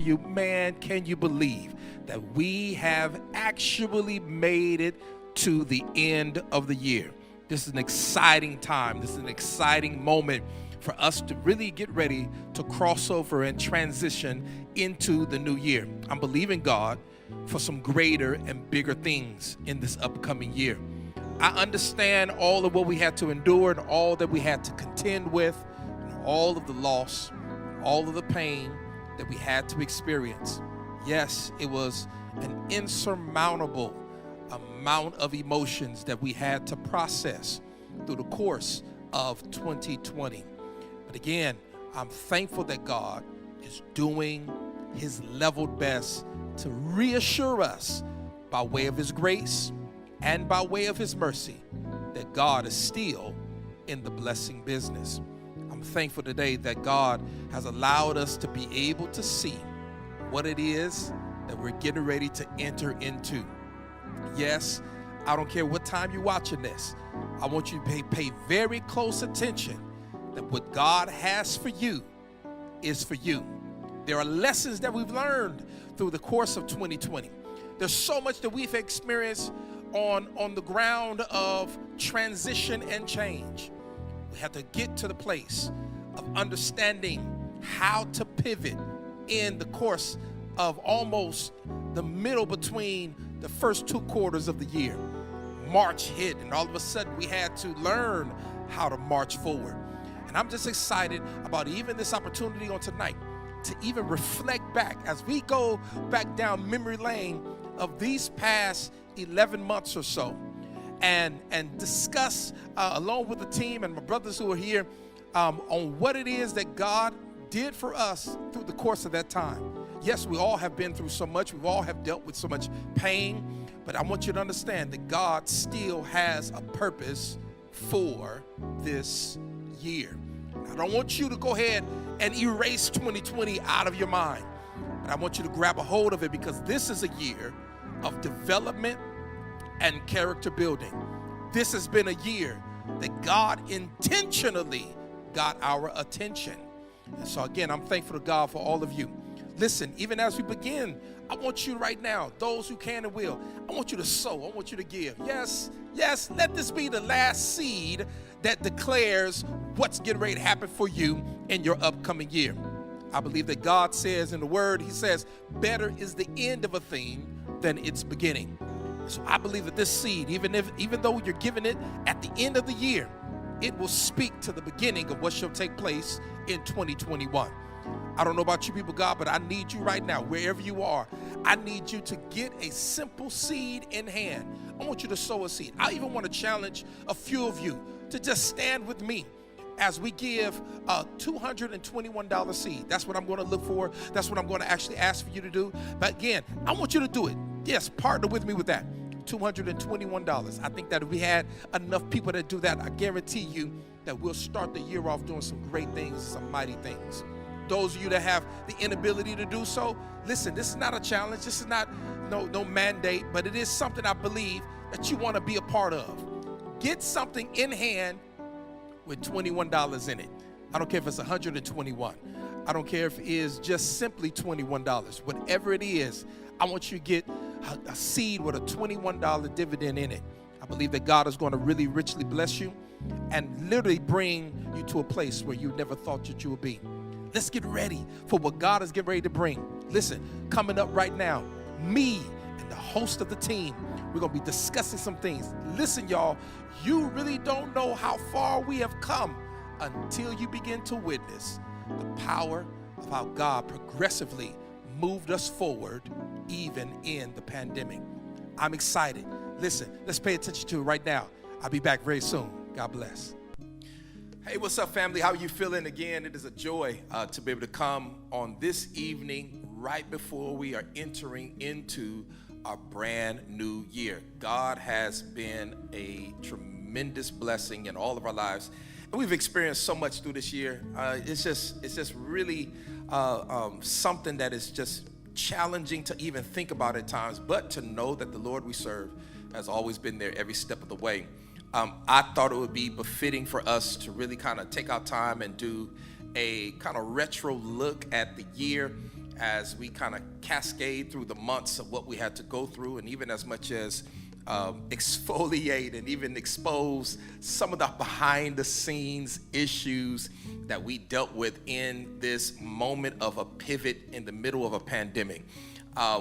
You, man, can you believe that we have actually made it to the end of the year? This is an exciting time. This is an exciting moment for us to really get ready to cross over and transition into the new year. I'm believing God for some greater and bigger things in this upcoming year. I understand all of what we had to endure and all that we had to contend with, and all of the loss, all of the pain that we had to experience. Yes, it was an insurmountable amount of emotions that we had to process through the course of 2020. But again, I'm thankful that God is doing his leveled best to reassure us by way of his grace and by way of his mercy that God is still in the blessing business. I'm thankful today that God has allowed us to be able to see what it is that we're getting ready to enter into. Yes, I don't care what time you're watching this. I want you to pay very close attention that what God has for you is for you. There are lessons that we've learned through the course of 2020. There's so much that we've experienced on the ground of transition and change. We have to get to the place of understanding how to pivot in the course of almost the middle between the first two quarters of the year. March hit, and all of a sudden we had to learn how to march forward. And I'm just excited about even this opportunity on tonight to even reflect back as we go back down memory lane of these past 11 months or so, and discuss along with the team and my brothers who are here on what it is that God did for us through the course of that time. Yes, we all have been through so much. We all have dealt with so much pain, but I want you to understand that God still has a purpose for this year. I don't want you to go ahead and erase 2020 out of your mind, but I want you to grab a hold of it, because this is a year of development and character building. This has been a year that God intentionally got our attention. And so again, I'm thankful to God for all of you. Listen, even as we begin, I want you right now, those who can and will, I want you to sow, I want you to give. Yes, let this be the last seed that declares what's getting ready to happen for you in your upcoming year. I believe that God says in the word, he says, better is the end of a thing than its beginning. So I believe that this seed, even though you're giving it at the end of the year, it will speak to the beginning of what shall take place in 2021. I don't know about you people, God, but I need you right now, wherever you are. I need you to get a simple seed in hand. I want you to sow a seed. I even want to challenge a few of you to just stand with me as we give a $221 seed. That's what I'm going to look for. That's what I'm going to actually ask for you to do. But again, I want you to do it. Yes, partner with me with that. $221. I think that if we had enough people that do that, I guarantee you that we'll start the year off doing some great things, some mighty things. Those of you that have the inability to do so, listen, this is not a challenge. This is not no mandate, but it is something I believe that you want to be a part of. Get something in hand with $21 in it. I don't care if it's 121. I don't care if it is just simply $21. Whatever it is, I want you to get a seed with a $21 dividend in it. I believe that God is going to really richly bless you and literally bring you to a place where you never thought that you would be. Let's get ready for what God is getting ready to bring. Listen, coming up right now, me and the host of the team, we're going to be discussing some things. Listen, y'all, you really don't know how far we have come until you begin to witness the power of how God progressively moved us forward even in the pandemic. I'm excited. Listen, let's pay attention to it right now. I'll be back very soon. God bless. Hey, what's up, family? How are you feeling? Again, it is a joy to be able to come on this evening right before we are entering into our brand new year. God has been a tremendous blessing in all of our lives, and we've experienced so much through this year. It's just really something that is just challenging to even think about at times, but to know that the Lord we serve has always been there every step of the way. I thought it would be befitting for us to really kind of take our time and do a kind of retro look at the year as we kind of cascade through the months of what we had to go through, and even as much as exfoliate and even expose some of the behind the scenes issues that we dealt with in this moment of a pivot in the middle of a pandemic.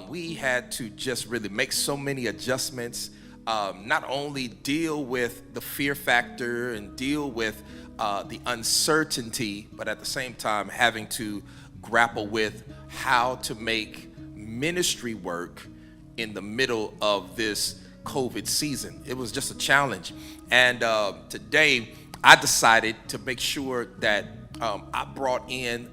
We had to just really make so many adjustments, not only deal with the fear factor and deal with the uncertainty, but at the same time having to grapple with how to make ministry work in the middle of this COVID season. It was just a challenge. And today I decided to make sure that I brought in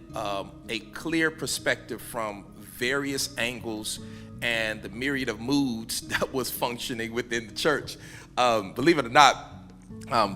a clear perspective from various angles and the myriad of moods that was functioning within the church. Believe it or not,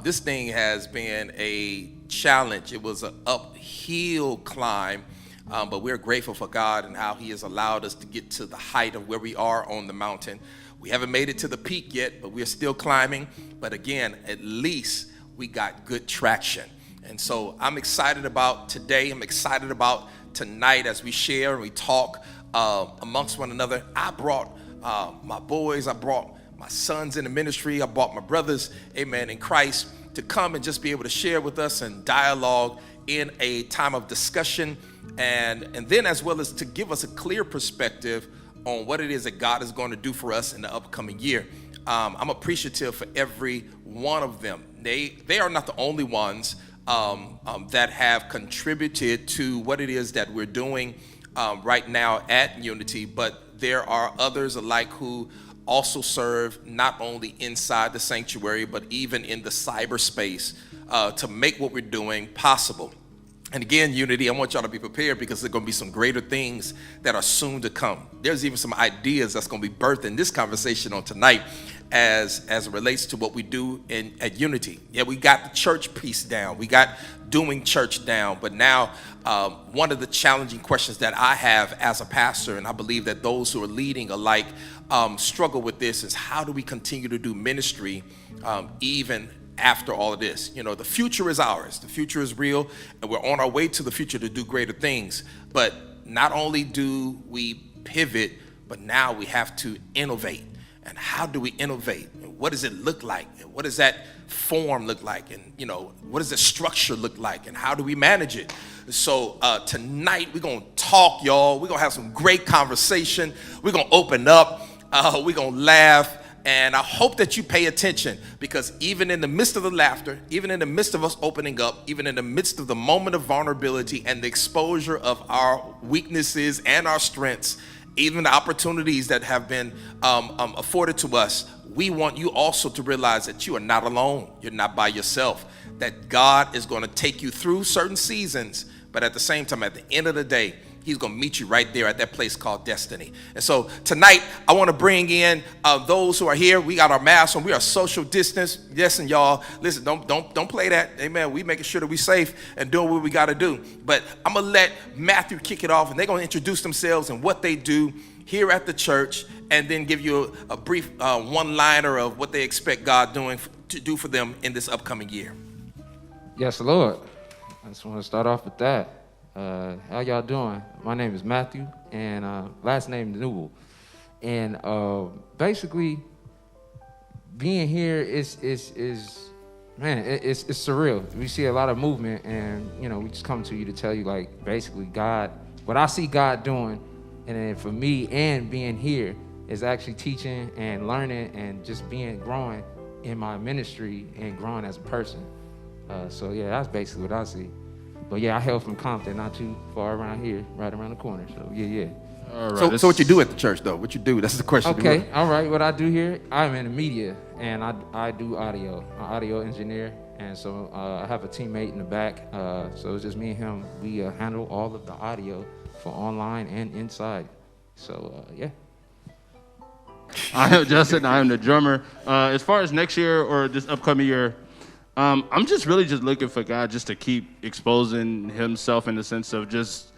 this thing has been a challenge. It was an uphill climb, but we're grateful for God and how He has allowed us to get to the height of where we are on the mountain. We haven't made it to the peak yet, but we're still climbing. But again, at least we got good traction. And so I'm excited about today. I'm excited about tonight as we share and we talk amongst one another. I brought my boys, I brought my sons in the ministry, I brought my brothers, amen, in Christ, to come and just be able to share with us and dialogue in a time of discussion, and then as well as to give us a clear perspective on what it is that God is going to do for us in the upcoming year. I'm appreciative for every one of them. They are not the only ones that have contributed to what it is that we're doing right now at Unity, but there are others alike who also serve not only inside the sanctuary, but even in the cyberspace to make what we're doing possible. And again, Unity, I want y'all to be prepared because there's going to be some greater things that are soon to come. There's even some ideas that's going to be birthed in this conversation on tonight as it relates to what we do at Unity. Yeah, we got the church piece down. We got doing church down. But now one of the challenging questions that I have as a pastor, and I believe that those who are leading alike struggle with this, is how do we continue to do ministry even after all of this? You know, the future is ours. The future is real, and we're on our way to the future to do greater things. But not only do we pivot, but now we have to innovate. And how do we innovate? What does it look like? And what does that form look like? And, you know, what does the structure look like? And how do we manage it? So tonight we're going to talk, y'all. We're going to have some great conversation. We're going to open up. We're going to laugh. And I hope that you pay attention, because even in the midst of the laughter, even in the midst of us opening up, even in the midst of the moment of vulnerability and the exposure of our weaknesses and our strengths, even the opportunities that have been afforded to us, we want you also to realize that you are not alone. You're not by yourself, that God is going to take you through certain seasons, but at the same time, at the end of the day, He's going to meet you right there at that place called destiny. And so tonight, I want to bring in those who are here. We got our masks on. We are social distance. Listen, y'all. Listen, don't play that. Amen. We making sure that we safe and doing what we got to do. But I'm going to let Matthew kick it off, and they're going to introduce themselves and what they do here at the church, and then give you a brief one-liner of what they expect God to do for them in this upcoming year. Yes, Lord. I just want to start off with that. How y'all doing? My name is Matthew, and last name is Newell. And basically, being here is man, it's surreal. We see a lot of movement, and you know, we just come to you to tell you, like, basically, God, what I see God doing, and then for me and being here is actually teaching and learning and just growing in my ministry and growing as a person. So yeah, that's basically what I see. But yeah, I hail from Compton, not too far around here, right around the corner. So yeah. All right. So what you do at the church, though? What you do? That's the question. Okay, all right. What I do here, I'm in the media, and I do audio. I'm an audio engineer, and so I have a teammate in the back. So it's just me and him. We handle all of the audio for online and inside. So yeah. I am Justin. I am the drummer. As far as next year or this upcoming year, I'm just really just looking for God just to keep exposing Himself in the sense of just,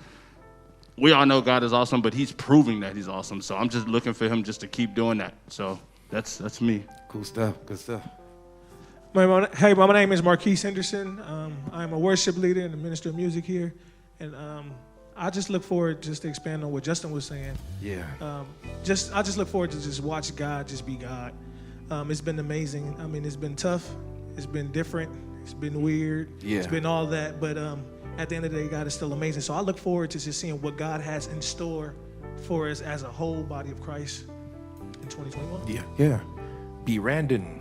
we all know God is awesome, but He's proving that He's awesome. So I'm just looking for Him just to keep doing that. So that's me. Cool stuff. Good stuff. Hey, my name is Marquise Henderson. I'm a worship leader and a minister of music here. And I just look forward just to expand on what Justin was saying. Yeah. I just look forward to just watch God just be God. It's been amazing. I mean, it's been tough. It's been different. It's been weird. Yeah. It's been all that. But at the end of the day, God is still amazing. So I look forward to just seeing what God has in store for us as a whole body of Christ in 2021. Yeah. Yeah. B. Randon.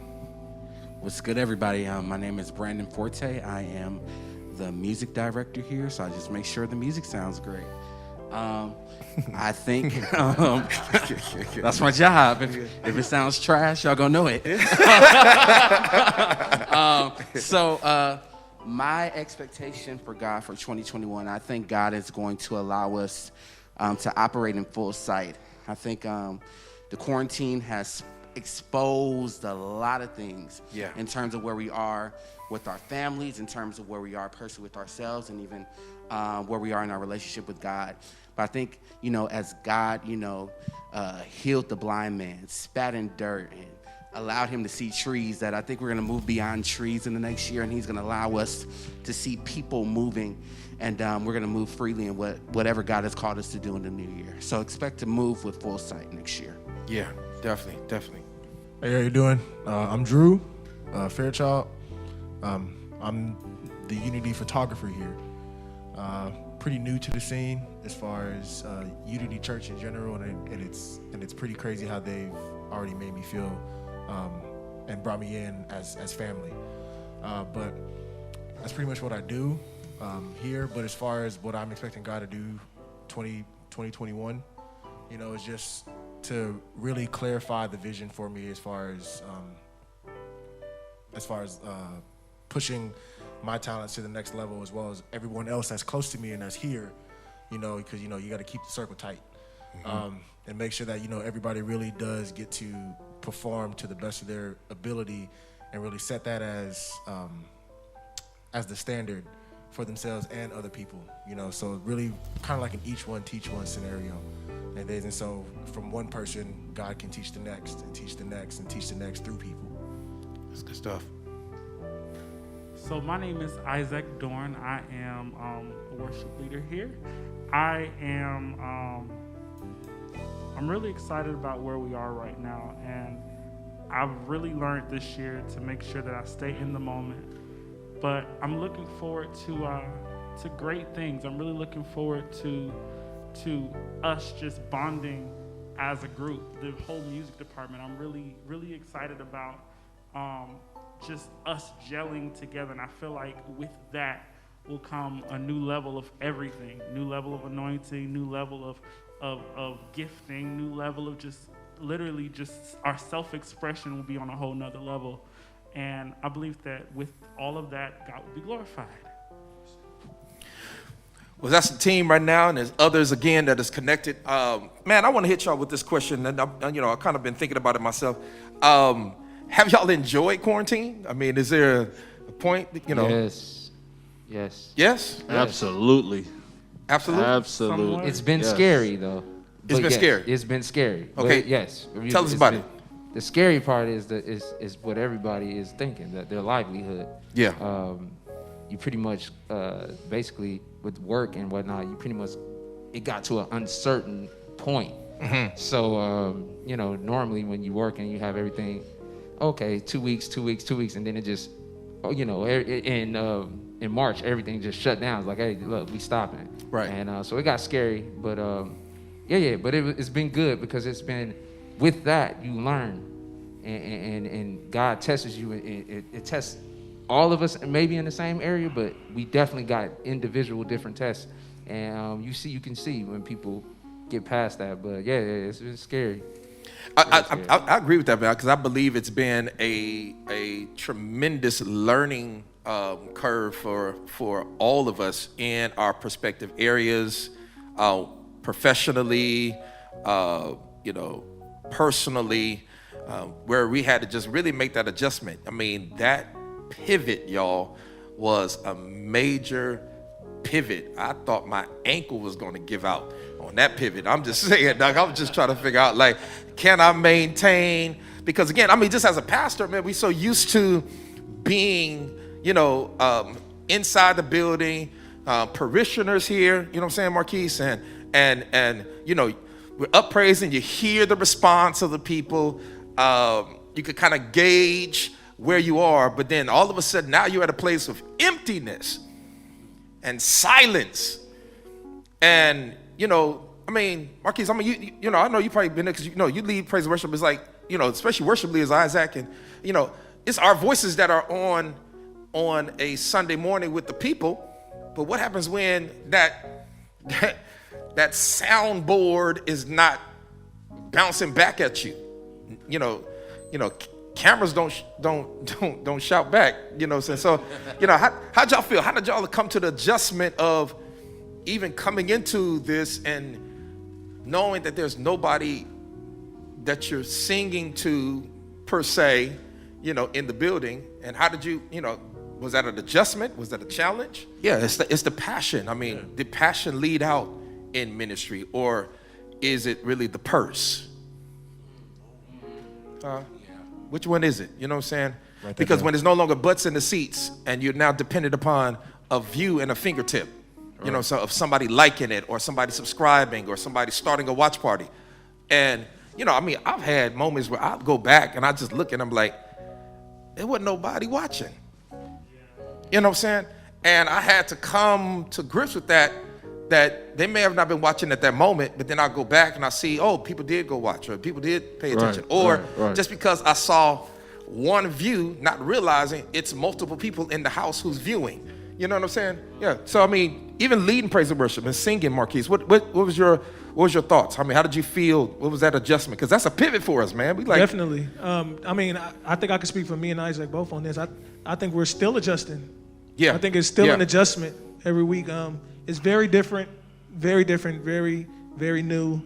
What's good, everybody? My name is Brandon Forte. I am the music director here, so I just make sure the music sounds great. I think that's my job. If it sounds trash, y'all gonna know it. My expectation for God for 2021, I think God is going to allow us to operate in full sight. I think the quarantine has exposed a lot of things in terms of where we are with our families, in terms of where we are personally with ourselves, and even where we are in our relationship with God. But I think, as God, healed the blind man, spat in dirt, and allowed him to see trees, that I think we're going to move beyond trees in the next year, and he's going to allow us to see people moving, and we're going to move freely in whatever God has called us to do in the new year. So expect to move with full sight next year. Yeah, definitely. Hey, how you doing? I'm Drew Fairchild. I'm the Unity photographer here. Pretty new to the scene as far as Unity Church in general, and it's pretty crazy how they've already made me feel and brought me in as family. But that's pretty much what I do here. But as far as what I'm expecting God to do 2021, is just to really clarify the vision for me as far as pushing my talents to the next level, as well as everyone else that's close to me and that's here, because you got to keep the circle tight, and make sure that everybody really does get to perform to the best of their ability, and really set that as the standard for themselves and other people. So really kind of like an each one teach one scenario. And so from one person, God can teach the next, and teach the next, and teach the next through people. That's good stuff. So my name is Isaac Dorn. I am a worship leader here. I'm really excited about where we are right now, and I've really learned this year to make sure that I stay in the moment. But I'm looking forward to great things. I'm really looking forward to us just bonding as a group, the whole music department. I'm really, really excited about just us gelling together. And I feel like with that will come a new level of everything, new level of anointing, new level of gifting, new level of just literally just our self-expression will be on a whole nother level. And I believe that with all of that, God will be glorified. Well, that's the team right now, and there's others again that is connected. Man, I want to hit y'all with this question, and I've kind of been thinking about it myself. Have y'all enjoyed quarantine? I mean, is there a point? Yes. Yes. Absolutely. Absolutely. It's been scary though. It's been scary. It's been scary. Okay. But yes. Tell us about it. The scary part is what everybody is thinking, that their livelihood. Yeah. You pretty much basically with work and whatnot, it got to an uncertain point. Mm-hmm. So normally when you work and you have everything, okay, 2 weeks, and then it just, in March everything just shut down. It's like, hey, look, we stopping. Right. And so it got scary, but but it's been good, because it's been, with that you learn, and God tests you. It tests all of us, maybe in the same area, but we definitely got individual different tests, and you can see when people get past that. But it's been scary. I agree with that, man, because I believe it's been a tremendous learning curve for all of us in our respective areas, professionally, personally, where we had to just really make that adjustment. I mean, that pivot, y'all, was a major pivot. I thought my ankle was going to give out on that pivot. I'm just saying, Doug, I was just trying to figure out, like, can I maintain? Because again, I mean, just as a pastor, man, we so used to being, inside the building, parishioners here, you know what I'm saying, Marquise? And you know, we're up praising, you hear the response of the people. You could kind of gauge where you are, but then all of a sudden now you're at a place of emptiness and silence. And, you know, I mean, Marquise, I mean, you know, I know you probably been there because, you know, you lead praise and worship. It's like, you know, especially worship leaders, Isaac, and, you know, it's our voices that are on a Sunday morning with the people. But what happens when that soundboard is not bouncing back at you? You know, cameras don't shout back. You know what I'm saying? So, you know, how'd y'all feel? How did y'all come to the adjustment of even coming into this and knowing that there's nobody that you're singing to per se, you know, in the building? And how did you, you know, was that an adjustment? Was that a challenge? Yeah, it's the passion. I mean, did passion lead out in ministry, or is it really the purse? Which one is it? You know what I'm saying? Because when there's no longer butts in the seats and you're now dependent upon a view and a fingertip, you know, so of somebody liking it or somebody subscribing or somebody starting a watch party. And, you know, I mean, I've had moments where I'll go back and I just look and I'm like, there wasn't nobody watching. You know what I'm saying? And I had to come to grips with that they may have not been watching at that moment, but then I'll go back and I see, oh, people did go watch, or people did pay attention. Just because I saw one view, not realizing it's multiple people in the house who's viewing. You know what I'm saying? Yeah. So, I mean, even leading praise and worship and singing, Marquise, what was your thoughts? I mean, how did you feel? What was that adjustment? Because that's a pivot for us, man. We like Definitely. I mean, I think I can speak for me and Isaac both on this. I think we're still adjusting. Yeah. I think it's still an adjustment every week. It's very different, very, very new.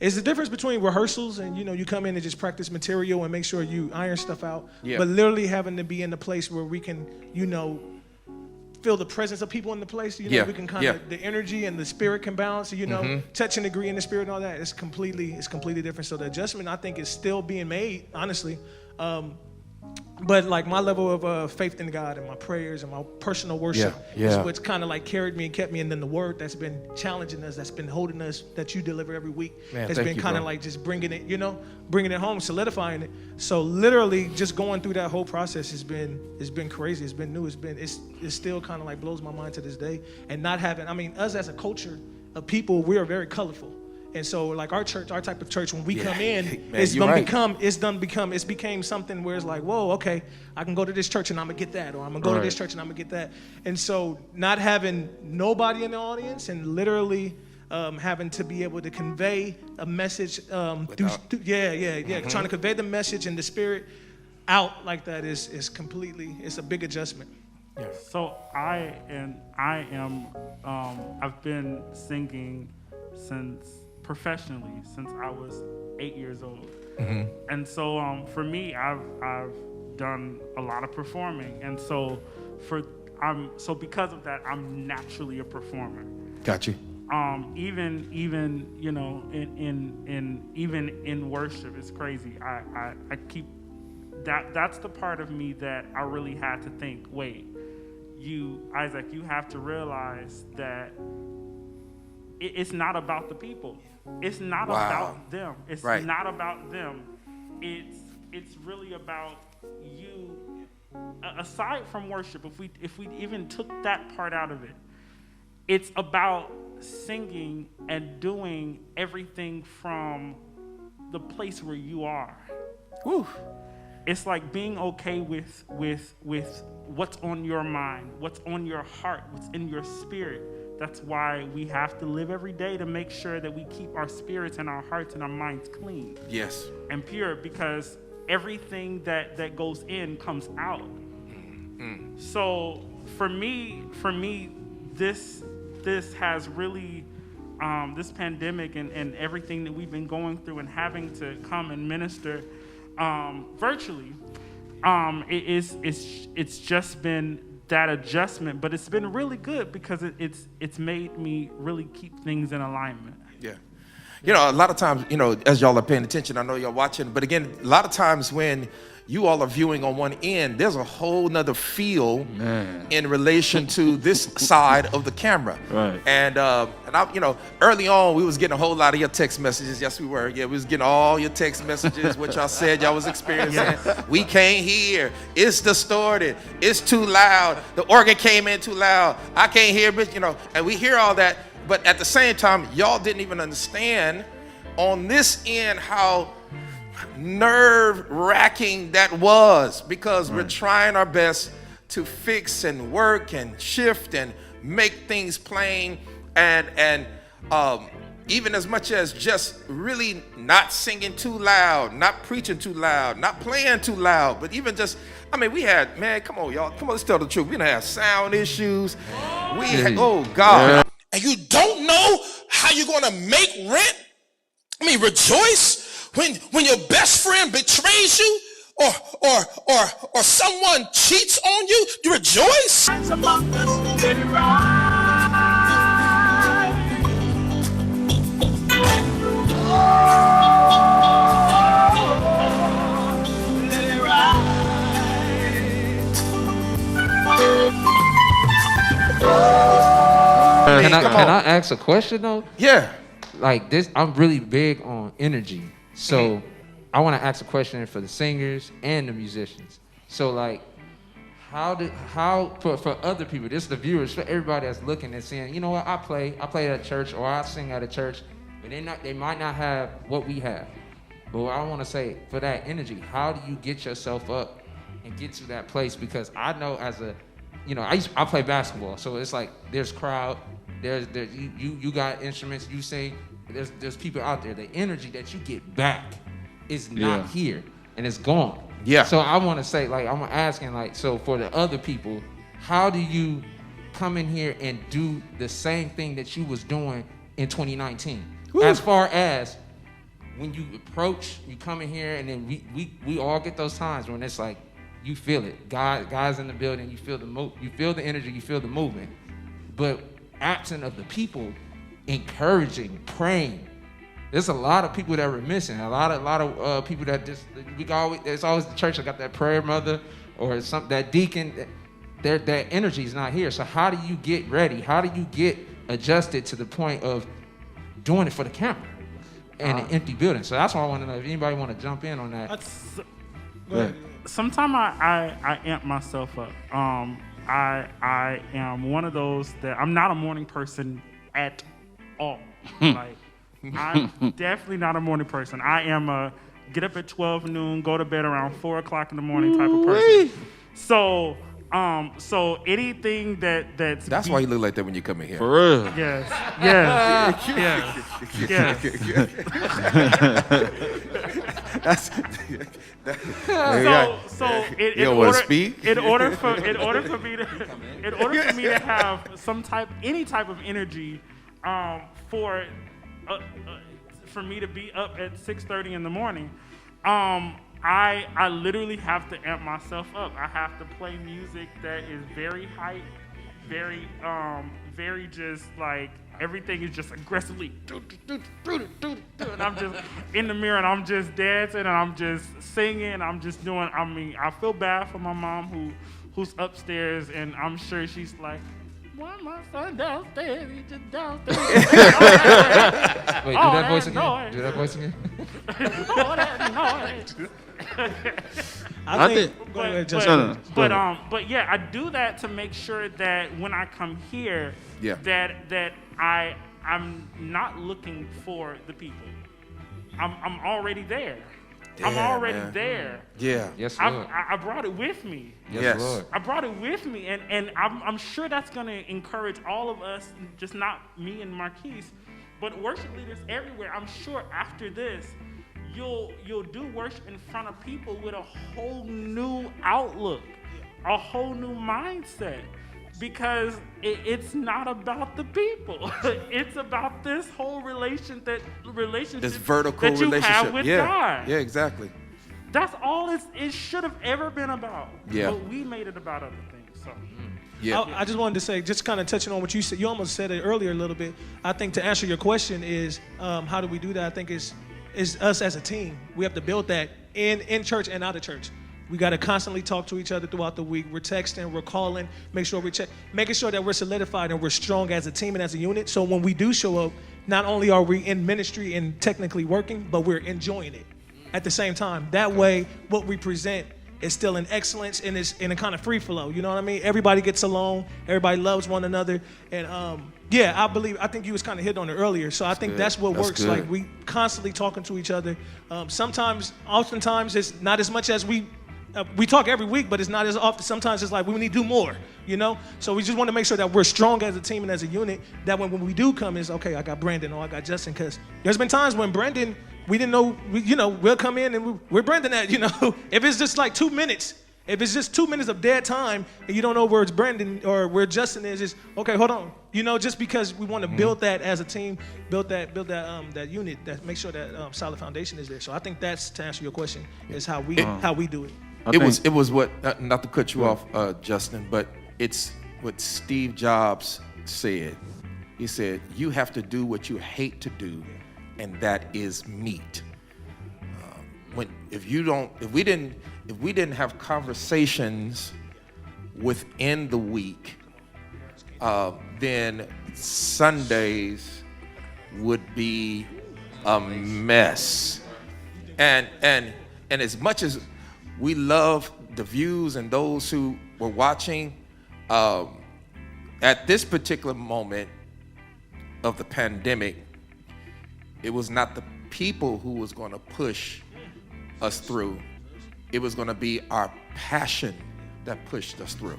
It's the difference between rehearsals and, you know, you come in and just practice material and make sure you iron stuff out. Yeah. But literally having to be in the place where we can, you know, feel the presence of people in the place. You know, we can kind of, the energy and the spirit can balance, you know, touch and agree in the spirit and all that. It's completely different. So the adjustment, I think, is still being made, honestly. But like my level of faith in God and my prayers and my personal worship is what's kind of like carried me and kept me. And then the word that's been challenging us, that's been holding us, that you deliver every week, has been kind of like just bringing it, you know, bringing it home, solidifying it. So literally just going through that whole process has been crazy. It's been new. It's still kind of like blows my mind to this day. And not having, I mean, us as a culture of people, we are very colorful. And so, like our church, our type of church, when we come in, it became something where it's like, whoa, okay, I can go to this church and I'm gonna get that, or I'm gonna go to this church and I'm gonna get that. And so, not having nobody in the audience and literally having to be able to convey a message, trying to convey the message and the spirit out like that is completely, it's a big adjustment. Yeah. So I've been singing professionally since I was 8 years old. And so for me, I've done a lot of performing, and so because of that, I'm naturally a performer. Got you. Even you know, even in worship, it's crazy. I keep that's the part of me that I really had to think, wait, Isaac, you have to realize that it's not about the people. It's not about them. It's not about them. It's really about you. Aside from worship, if we even took that part out of it, it's about singing and doing everything from the place where you are. Woo. It's like being okay with what's on your mind, what's on your heart, what's in your spirit. That's why we have to live every day to make sure that we keep our spirits and our hearts and our minds clean. Yes. And pure, because everything that goes in comes out. So for me, this has really, this pandemic and everything that we've been going through and having to come and minister virtually, it's just been that adjustment, but it's been really good because it's made me really keep things in alignment. Yeah. You know, a lot of times, you know, as y'all are paying attention, I know y'all watching, but again, a lot of times when you all are viewing on one end, there's a whole nother feel in relation to this side of the camera. Right. And I, you know, early on, we was getting a whole lot of your text messages. Yes, we were. Yeah, we was getting all your text messages, what y'all said y'all was experiencing. We can't hear. It's distorted. It's too loud. The organ came in too loud. I can't hear, but you know, and we hear all that. But at the same time, y'all didn't even understand on this end how nerve-wracking that was, because we're trying our best to fix and work and shift and make things plain, and even as much as just really not singing too loud, not preaching too loud, not playing too loud, but even just, I mean, we had, man, come on, y'all, come on, let's tell the truth. We didn't have sound issues. We had, oh God. And you don't know how you're going to make rent? I mean, rejoice when your best friend betrays you or someone cheats on you. You rejoice? Can I ask a question though? Yeah. Like this, I'm really big on energy. So I want to ask a question for the singers and the musicians. So like, how for other people, this is the viewers, for everybody that's looking and saying, you know what, I play at a church or I sing at a church, but they might not have what we have. But what I want to say, for that energy, how do you get yourself up and get to that place? Because I know as a, you know, I play basketball, so it's like there's crowd, you got instruments, you sing, there's people out there. The energy that you get back is not here, and it's gone. Yeah. So I want to say, like, I'm asking, like, so for the other people, how do you come in here and do the same thing that you was doing in 2019? Woo. As far as when you approach, you come in here, and then we all get those times when it's like you feel it. Guys in the building, you feel the energy, you feel the movement. But absent of the people encouraging, praying, there's a lot of people that we're missing. A lot of people that just there's always the church that got that prayer mother or that deacon. That energy is not here. So how do you get ready? How do you get adjusted to the point of doing it for the camera and an empty building? So that's why I want to know if anybody want to jump in on that. Sometimes I amp myself up. I am one of those that I'm not a morning person at all. Like, I'm definitely not a morning person. I am a get up at 12 noon, go to bed around 4 o'clock in the morning type of person. So anything that's why you look like that when you come in here. For real. Yes. In order for me to have any type of energy, for me to be up at 6:30 in the morning, I literally have to amp myself up. I have to play music that is very hype, very just like everything is just aggressively, and I'm just in the mirror and I'm just dancing and I'm just singing. I'm just doing. I mean, I feel bad for my mom who's upstairs, and I'm sure she's like, why my son downstairs? He's just downstairs. Wait, do that voice again. Do that voice again. All that noise. But yeah, I do that to make sure that when I come here, that I'm not looking for the people. I'm already there. I'm already there. Yeah. Yes, Lord. I brought it with me. Yes, Lord. I brought it with me, and I'm sure that's going to encourage all of us, just not me and Marquise, but worship leaders everywhere. I'm sure after this, you'll do worship in front of people with a whole new outlook, a whole new mindset, because it's not about the people. It's about this whole relationship, this vertical that you relationship have with God. Yeah, exactly. That's all it should have ever been about. Yeah. But we made it about other things. So. Yeah. I just wanted to say, just kind of touching on what you said. You almost said it earlier a little bit. I think to answer your question is, how do we do that? I think is us as a team. We have to build that in church and out of church. We got to constantly talk to each other throughout the week. We're texting, we're calling, making sure that we're solidified and we're strong as a team and as a unit. So when we do show up, not only are we in ministry and technically working, but we're enjoying it at the same time. That way, what we present is still in excellence and is in a kind of free flow. You know what I mean? Everybody gets along, everybody loves one another. And I think you was kind of hit on it earlier. So I think that's what works. Good. Like we constantly talking to each other. Oftentimes it's not as much as we talk every week, but it's not as often. Sometimes it's like we need to do more, you know? So we just want to make sure that we're strong as a team and as a unit, that when we do come, it's okay, I got Brandon or I got Justin, because there's been times when Brandon, we didn't know, we'll come in and we're Brandon at, if it's just like 2 minutes, if it's just 2 minutes of dead time and you don't know where it's Brandon or where Justin is, it's okay, hold on. Just because we want to build that as a team, build that unit, that make sure that solid foundation is there. So I think that's, to answer your question, is how we do it. It was what, not to cut you off, Justin, but it's what Steve Jobs said. He said, you have to do what you hate to do, and that is meat. If we didn't have conversations within the week, then Sundays would be a mess. And as much as we love the views and those who were watching, at this particular moment of the pandemic, it was not the people who was going to push us through. It was going to be our passion that pushed us through.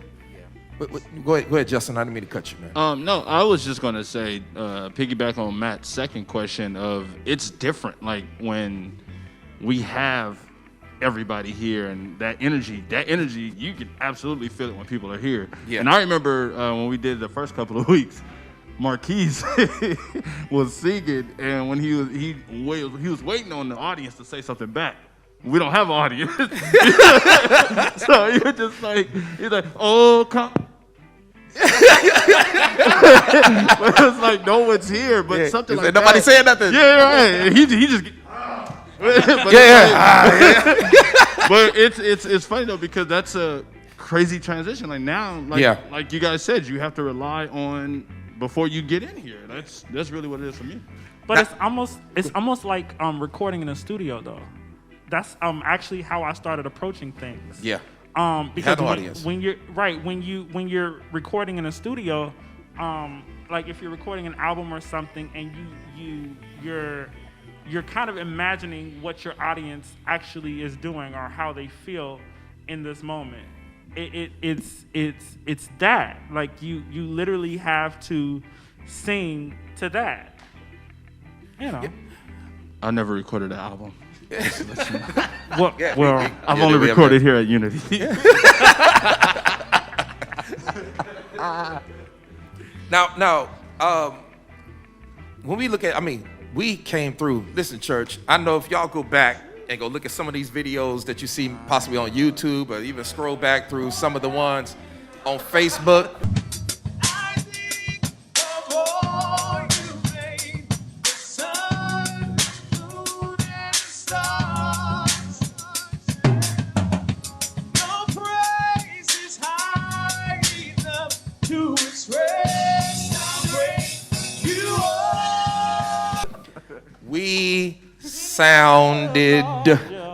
But go ahead, Justin. I didn't mean to cut you, man. No, I was just going to say, piggyback on Matt's second question of it's different. Like when we have everybody here and that energy, you can absolutely feel it when people are here. Yeah. And I remember when we did the first couple of weeks, Marquise was singing, and when he was waiting on the audience to say something back. We don't have an audience. So you're just like, he's like, oh, come. But it's like no one's here, but something like that. Nobody saying nothing. Yeah, right. He just. But but it's funny though, because that's a crazy transition. Like now, like you guys said, you have to rely on before you get in here. That's really what it is for me. But it's almost like recording in a studio though. That's actually how I started approaching things. Yeah. Because when you're recording in a studio, like if you're recording an album or something, and you're kind of imagining what your audience actually is doing or how they feel in this moment. It's that. Like you literally have to sing to that. I never recorded an album. Well, I've only recorded here at Unity. Now, when we look at, we came through. Listen, church, I know if y'all go back and go look at some of these videos that you see possibly on YouTube, or even scroll back through some of the ones on Facebook. We sounded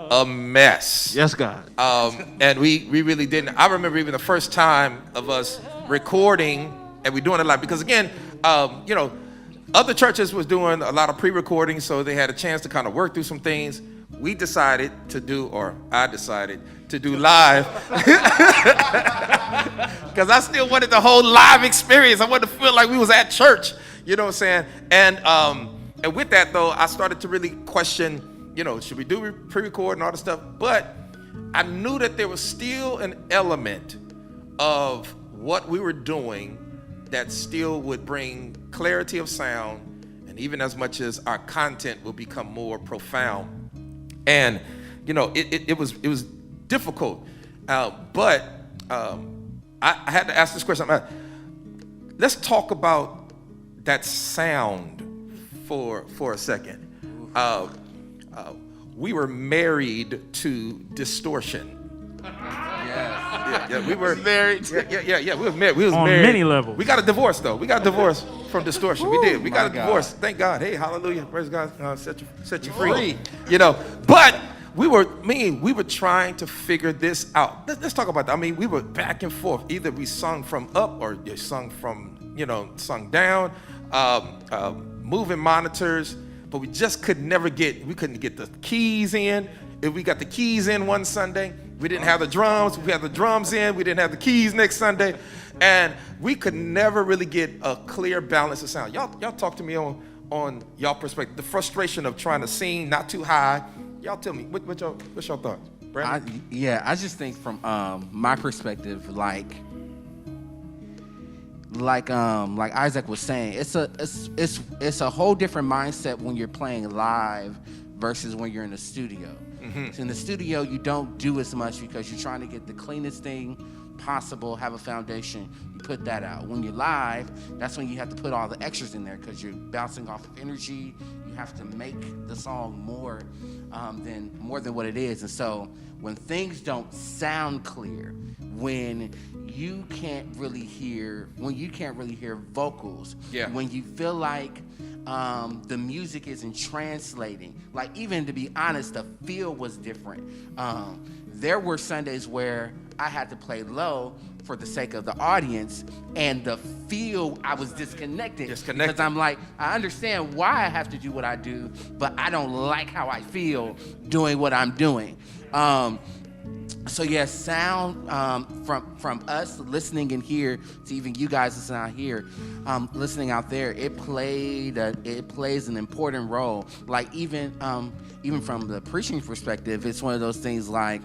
a mess. Yes, God. And we really didn't. I remember even the first time of us recording, and we're doing it live, because again, other churches was doing a lot of pre-recording, so they had a chance to kind of work through some things. I decided to do live, because I still wanted the whole live experience. I wanted to feel like we was at church, you know what I'm saying? And with that, though, I started to really question, should we do pre-record and all this stuff? But I knew that there was still an element of what we were doing that still would bring clarity of sound, and even as much as our content will become more profound. And, it was difficult. But I I had to ask this question. Let's talk about that sound for a second. We were married to distortion. Yeah, we were married. Yeah. We was married. We was On married. many levels. We got a divorce though. We got a divorce from distortion. We did. We got a my divorce. Thank God. Hey, hallelujah. Praise God. Set you free. You know, but we were trying to figure this out. Let's talk about that. I mean, we were back and forth. Either we sung from up or you sung from, sung down, moving monitors, but we just couldn't get the keys in. If we got the keys in one Sunday, we didn't have the drums. We had the drums in. We didn't have the keys next Sunday. And we could never really get a clear balance of sound. Y'all talk to me on y'all perspective. The frustration of trying to sing not too high. Y'all tell me, what's your thoughts? Brandon? I just think from my perspective, like Isaac was saying, it's a whole different mindset when you're playing live versus when you're in the studio. So in the studio, you don't do as much because you're trying to get the cleanest thing possible, have a foundation, you put that out. When you're live, that's when you have to put all the extras in there because you're bouncing off of energy. You have to make the song more than what it is. And so when things don't sound clear, when you can't really hear vocals, when you feel like the music isn't translating, like even to be honest, the feel was different. There were Sundays where I had to play low for the sake of the audience, and the feel, I was disconnected. Because I'm like, I understand why I have to do what I do, but I don't like how I feel doing what I'm doing. So yeah, sound from us listening in here to even you guys listening out here, listening out there, it plays an important role. Like even from the preaching perspective, it's one of those things like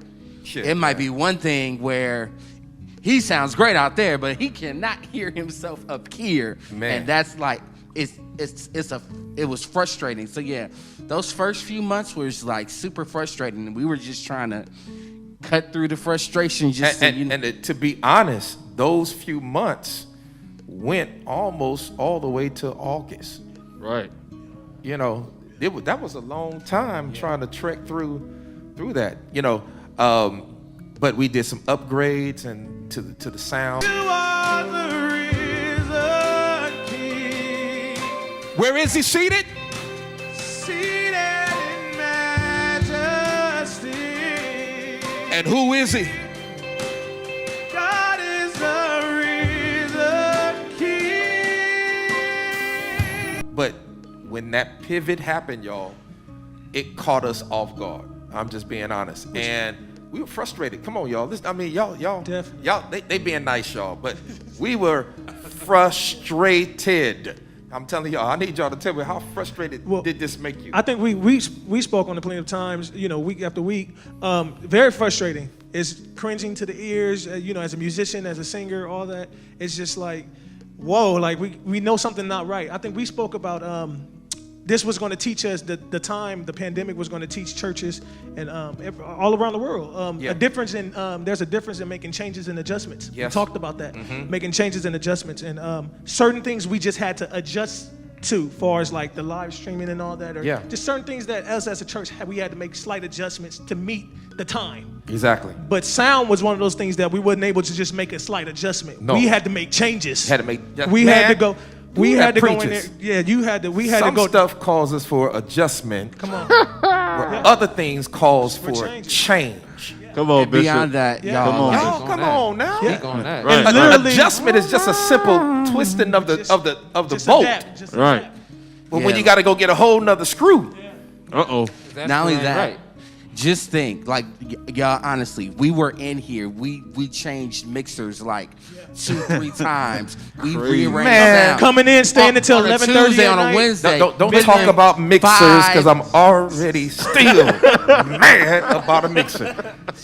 it might be one thing where he sounds great out there, but he cannot hear himself up here, and that's like it was frustrating. So yeah, those first few months was like super frustrating, and we were just trying to cut through the frustration. To be honest, those few months went almost all the way to August. Right. That was a long time trying to trek through that. But we did some upgrades and to the sound. You are the risen King. Where is he seated? Seated in majesty. And who is he? God is the risen King. But when that pivot happened, y'all, it caught us off guard. I'm just being honest. And we were frustrated. Come on, y'all. They being nice, y'all. But we were frustrated. I'm telling y'all, I need y'all to tell me how frustrated did this make you? I think we spoke on it plenty of times, week after week. Very frustrating. It's cringing to the ears, as a musician, as a singer, all that. It's just like, whoa, like we know something not right. I think we spoke about this was going to teach us the pandemic was going to teach churches and all around the world there's a difference in making changes and adjustments. Yes. We talked about that, making changes and adjustments, and certain things we just had to adjust to, far as like the live streaming and all that, or just certain things that us as a church we had to make slight adjustments to meet the time. Exactly. But sound was one of those things that we wasn't able to just make a slight adjustment. No. We had to make changes. Had to go. We had to go in there. Yeah, we had to Some go. stuff causes for adjustment. Come on. Where other things cause for change. Come on, Bishop. Beyond that, Yeah. y'all. Come on. Y'all, come on now. Speak on that. Right. And literally, Adjustment is just a simple twisting of the just bolt. adapt, just Right. adapt. But when you got to go get a whole nother screw. Uh-oh. That's Not only right. that, just think, like, y'all, honestly, we were in here. We changed mixers like 2-3 times. We Crazy. rearranged Man, sound. coming in, staying until On a 11:30 Tuesday, at on a night. Wednesday. Don't Been talk in about mixers because 5 I'm already still mad about a mixer.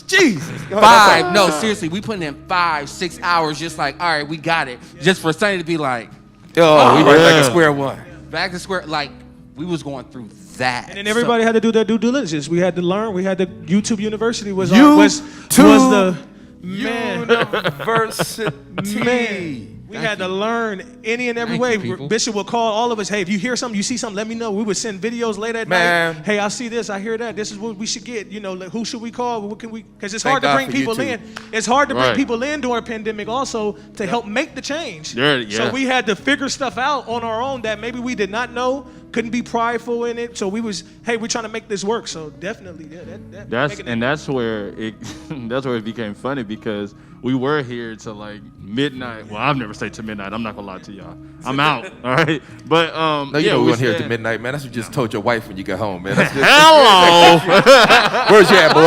Jesus. Go ahead. 5. No, seriously, we putting in 5-6 hours just like, all right, we got it. Just for Sunday to be like, Oh, we right back yeah. at square one. back to square. Like, we was going through that. And then everybody had to do their due diligence. We had to learn. We had to. YouTube University was YouTube. Man. University. Man. We had to learn any and every Thank way. you, people. Bishop would call all of us, hey, if you hear something, you see something, let me know. We would send videos late at Man. night. Hey, I see this, I hear that. This is what we should get. You know, like, who should we call? What can we? Because it's Thank hard to God bring for you people too. in. It's hard to bring Right. people in during a pandemic also to help make the change. Yeah. So we had to figure stuff out on our own that maybe we did not know, couldn't be prideful in it. So we was, hey, we're trying to make this work. So definitely, yeah, That's where it that's where it became funny because we were here till like midnight. Well, I've never stayed till midnight. I'm not gonna lie to y'all. I'm out. All right. But No, you know we weren't here at stayed- midnight, man. That's what you just told your wife when you got home, man. That's just, Hello, where's you at, boy?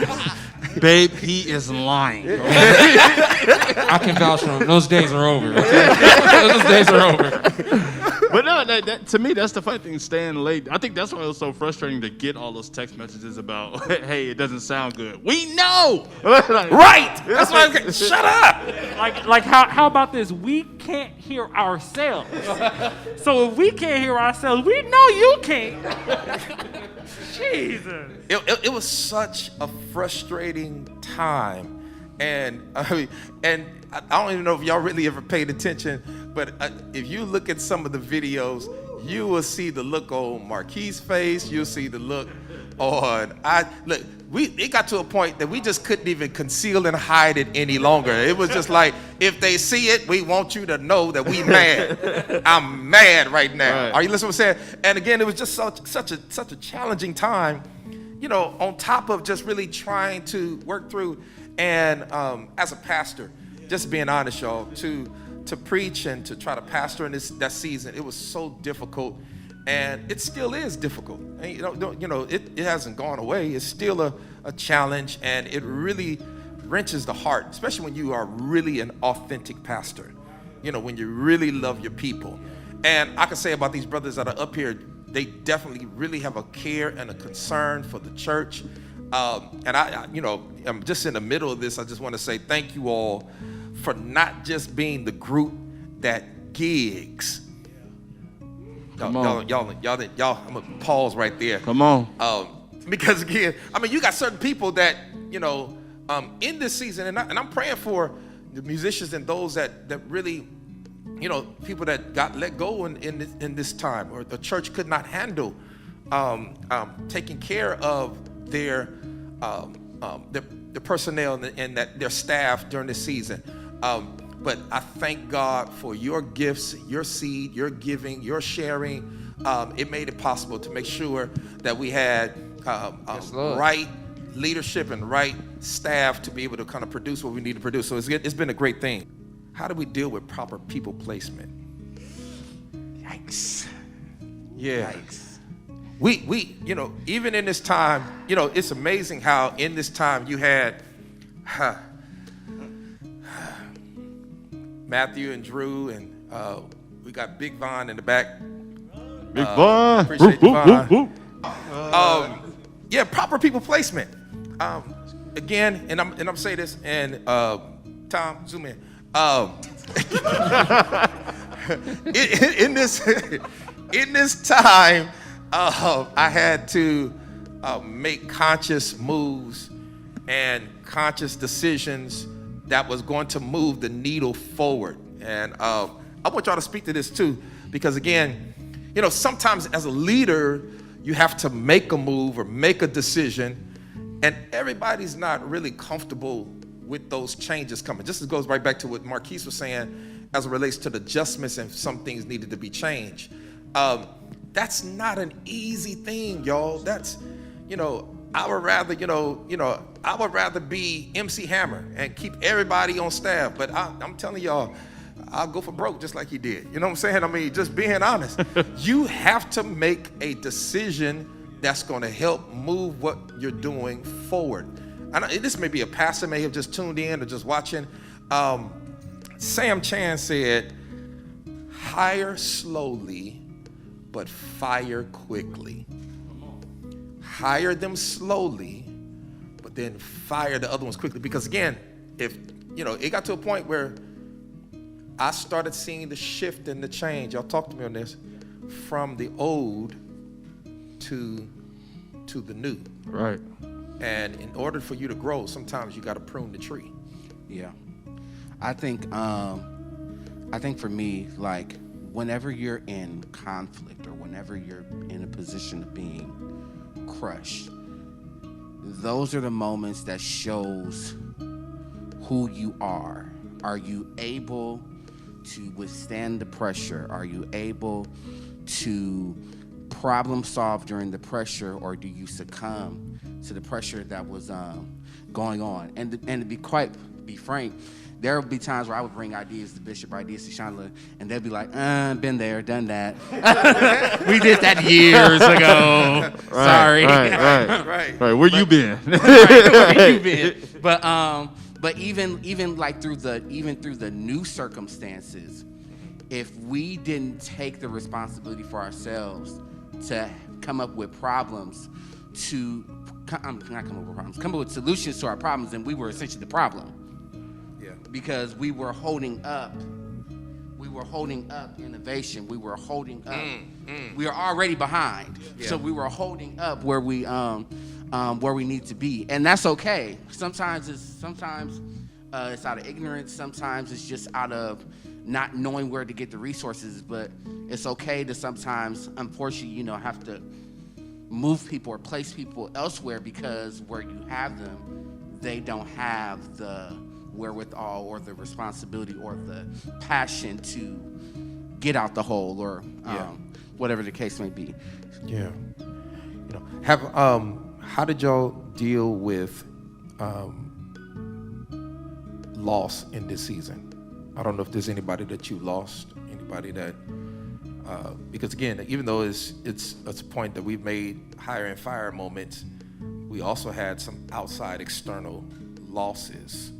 Where's you? babe. He is lying. I can vouch for him. Those days are over. Okay? Those days are over. But no, that to me, that's the funny thing, staying late. I think that's why it was so frustrating to get all those text messages about, hey, it doesn't sound good. We know. Right. That's why. Shut up. Like how about this? We can't hear ourselves. So if we can't hear ourselves, we know you can't. Jesus. It was such a frustrating time, and I don't even know if y'all really ever paid attention, but if you look at some of the videos, you will see the look on Marquis' face. You'll see the look on it got to a point that we just couldn't even conceal and hide it any longer. It was just like, if they see it, we want you to know that we mad. I'm mad right now. Right. Are you listening to what I'm saying? And again, it was just such a challenging time, you know, on top of just really trying to work through. And as a pastor, just being honest, y'all, to preach and to try to pastor in that season, it was so difficult. And it still is difficult. And, it hasn't gone away. It's still a challenge, and it really wrenches the heart, especially when you are really an authentic pastor. You know, when you really love your people. And I can say about these brothers that are up here, they definitely really have a care and a concern for the church. And I'm just in the middle of this. I just want to say thank you all for not just being the group that gigs. Y'all, I'm gonna pause right there. Come on. Because again, I mean, you got certain people that, in this season, and I'm praying for the musicians and those that really, people that got let go in this time, or the church could not handle taking care of their personnel and their staff during this season. But I thank God for your gifts, your seed, your giving, your sharing. It made it possible to make sure that we had right leadership and right staff to be able to kind of produce what we need to produce. So it's been a great thing. How do we deal with proper people placement? Yikes. Yeah. Yikes. We even in this time, it's amazing how in this time you had Matthew and Drew, and we got Big Von in the back. Big Von. Appreciate you, Von. Yeah, proper people placement. Again, and I'm saying this, and Tom, zoom in. In this time, I had to make conscious moves and conscious decisions that was going to move the needle forward. And I want y'all to speak to this too, because again, sometimes as a leader, you have to make a move or make a decision, and everybody's not really comfortable with those changes coming. Just as goes right back to what Marquis was saying as it relates to the adjustments and some things needed to be changed. That's not an easy thing, y'all. That's, I would rather be MC Hammer and keep everybody on staff, but I'm telling y'all, I'll go for broke just like he did. You know what I'm saying? I mean, just being honest. You have to make a decision that's going to help move what you're doing forward. And this may be a pastor may have just tuned in or just watching. Sam Chan said, hire slowly, but fire quickly. Hire them slowly, but then fire the other ones quickly. Because again, if, it got to a point where I started seeing the shift and the change. Y'all talk to me on this. From the old to the new. Right. And in order for you to grow, sometimes you got to prune the tree. Yeah. I think for me, like, whenever you're in conflict or whenever you're in a position of being crushed, those are the moments that shows who you are. Are you able to withstand the pressure? Are you able to problem solve during the pressure, or do you succumb to the pressure that was going on? And to be frank, there would be times where I would bring ideas to Bishop, ideas to Chandler, and they'd be like, been there, done that. We did that years ago. Sorry. Right. Where you been? Where you been? But even like through the new circumstances, if we didn't take the responsibility for ourselves to come up with problems, come up with solutions to our problems, then we were essentially the problem. Yeah. Because we were holding up innovation. We were holding up. We are already behind, so we were holding up where we need to be, and that's okay. Sometimes it's out of ignorance. Sometimes it's just out of not knowing where to get the resources. But it's okay to sometimes, unfortunately, have to move people or place people elsewhere because where you have them, they don't have the wherewithal or the responsibility or the passion to get out the hole or whatever the case may be. Yeah. How did y'all deal with loss in this season? I don't know if there's anybody that you lost, anybody that because again, even though it's a point that we've made higher and fire moments, we also had some outside external losses.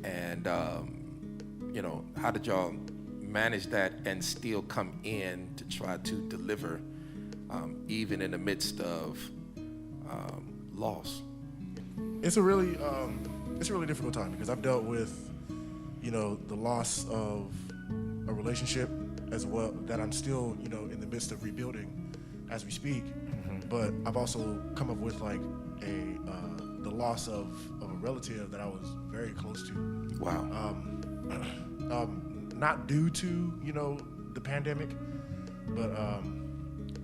And how did y'all manage that and still come in to try to deliver even in the midst of loss? It's a really difficult time because I've dealt with, the loss of a relationship as well that I'm still, in the midst of rebuilding as we speak. Mm-hmm. But I've also come up with like the loss of a relative that I was very close to. Wow. Not due to, the pandemic, but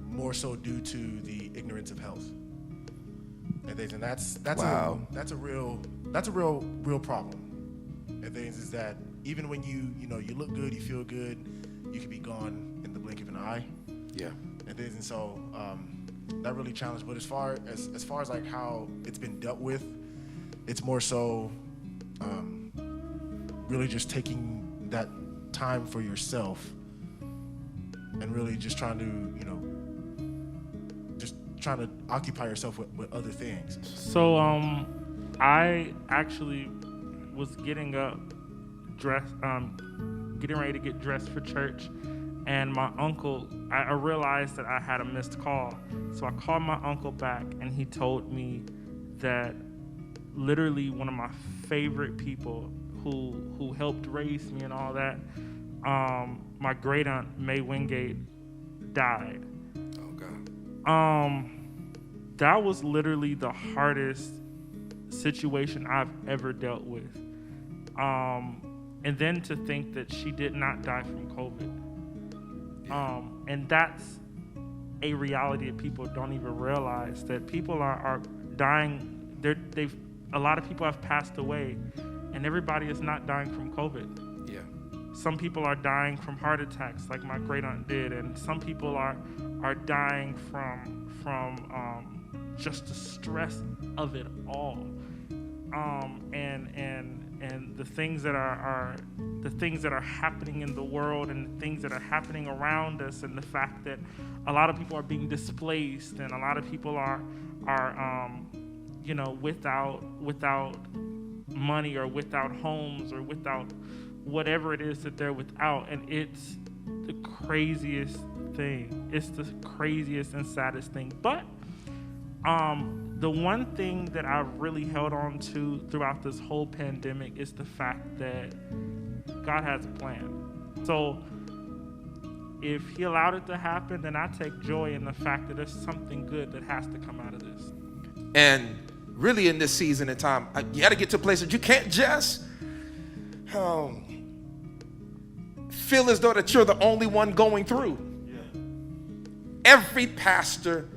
more so due to the ignorance of health. And things, and that's wow. a real problem. And things is that even when you look good, you feel good, you can be gone in the blink of an eye. Yeah. And things, and so that really challenged. But as far as like how it's been dealt with, it's more so really just taking that time for yourself and really just trying to occupy yourself with other things. So I actually was getting up, getting ready to get dressed for church, and my uncle, I realized that I had a missed call. So I called my uncle back, and he told me that literally one of my favorite people who helped raise me and all that, my great aunt May Wingate died. Oh God. That was literally the hardest situation I've ever dealt with. And then to think that she did not die from COVID. And that's a reality that people don't even realize, that people are dying. A lot of people have passed away, and everybody is not dying from COVID. Yeah. Some people are dying from heart attacks, like my great aunt did, and some people are dying from just the stress of it all. And the things that are happening in the world, and the things that are happening around us, and the fact that a lot of people are being displaced, and a lot of people are without money, or without homes, or without whatever it is that they're without. And it's the craziest thing. It's the craziest and saddest thing. But the one thing that I've really held on to throughout this whole pandemic is the fact that God has a plan. So if He allowed it to happen, then I take joy in the fact that there's something good that has to come out of this. And really in this season and time, you got to get to a place that you can't just feel as though that you're the only one going through. Every pastor,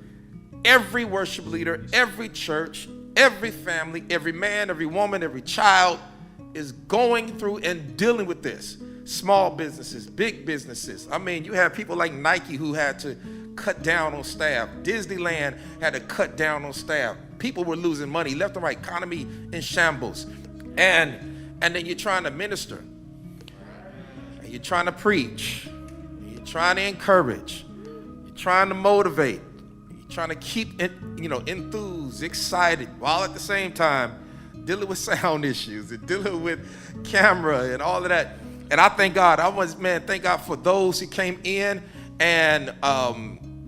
every worship leader, every church, every family, every man, every woman, every child is going through and dealing with this. Small businesses, big businesses. I mean, you have people like Nike who had to cut down on staff. Disneyland had to cut down on staff. People were losing money left and right. Economy in shambles. And then you're trying to minister. And you're trying to preach. And you're trying to encourage. You're trying to motivate. You're trying to keep it, enthused, excited, while at the same time dealing with sound issues and dealing with camera and all of that. And I thank God. Thank God for those who came in and